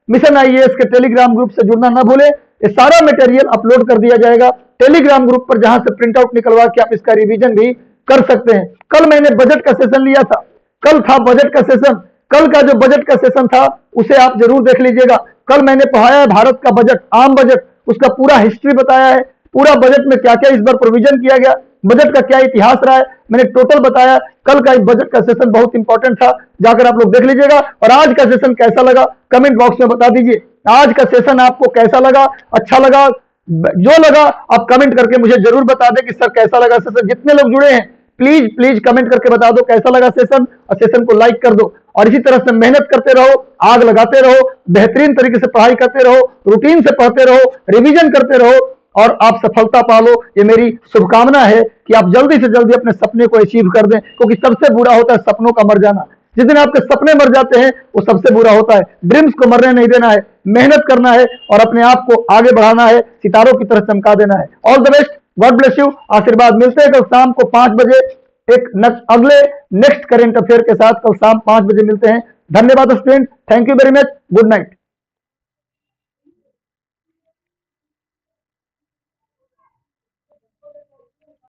मिशन आईएएस के टेलीग्राम ग्रुप से जुड़ना ना भूलें। ये सारा मटेरियल अपलोड कर दिया जाएगा टेलीग्राम ग्रुप पर, जहां से प्रिंट आउट निकलवा के आप इसका रिवीजन भी कर सकते हैं। कल मैंने बजट का सेशन लिया था, कल था बजट का सेशन। कल का जो बजट का सेशन था उसे आप जरूर देख लीजिएगा। कल मैंने पढ़ाया है भारत का बजट, आम बजट, उसका पूरा हिस्ट्री बताया है, पूरा बजट में क्या क्या इस बार प्रोविजन किया गया, बजट का क्या इतिहास रहा है, मैंने टोटल बताया। कल का बजट का सेशन बहुत इंपॉर्टेंट था, जाकर आप लोग देख लीजिएगा। और आज का सेशन कैसा लगा कमेंट बॉक्स में बता दीजिए। आज का सेशन आपको कैसा लगा, अच्छा लगा, जो लगा आप कमेंट करके मुझे जरूर बता दें कि सर कैसा लगा सेशन। जितने लोग जुड़े हैं प्लीज प्लीज कमेंट करके बता दो कैसा लगा सेशन, और सेशन को लाइक कर दो। और इसी तरह से मेहनत करते रहो, आग लगाते रहो, बेहतरीन तरीके से पढ़ाई करते रहो, रूटीन से पढ़ते रहो, रिवीजन करते रहो और आप सफलता पा लो। ये मेरी शुभकामना है कि आप जल्दी से जल्दी अपने सपने को अचीव कर दें, क्योंकि सबसे बुरा होता है सपनों का मर जाना। जिस दिन आपके सपने मर जाते हैं वो सबसे बुरा होता है। ड्रीम्स को मरने नहीं देना है, मेहनत करना है और अपने आप को आगे बढ़ाना है, सितारों की तरह चमका देना है। All the best, God bless you, आशीर्वाद। मिलते हैं कल शाम को 5 बजे एक अगले नेक्स्ट करेंट अफेयर के साथ। कल शाम 5 बजे मिलते हैं। धन्यवाद student, thank you very much, good night.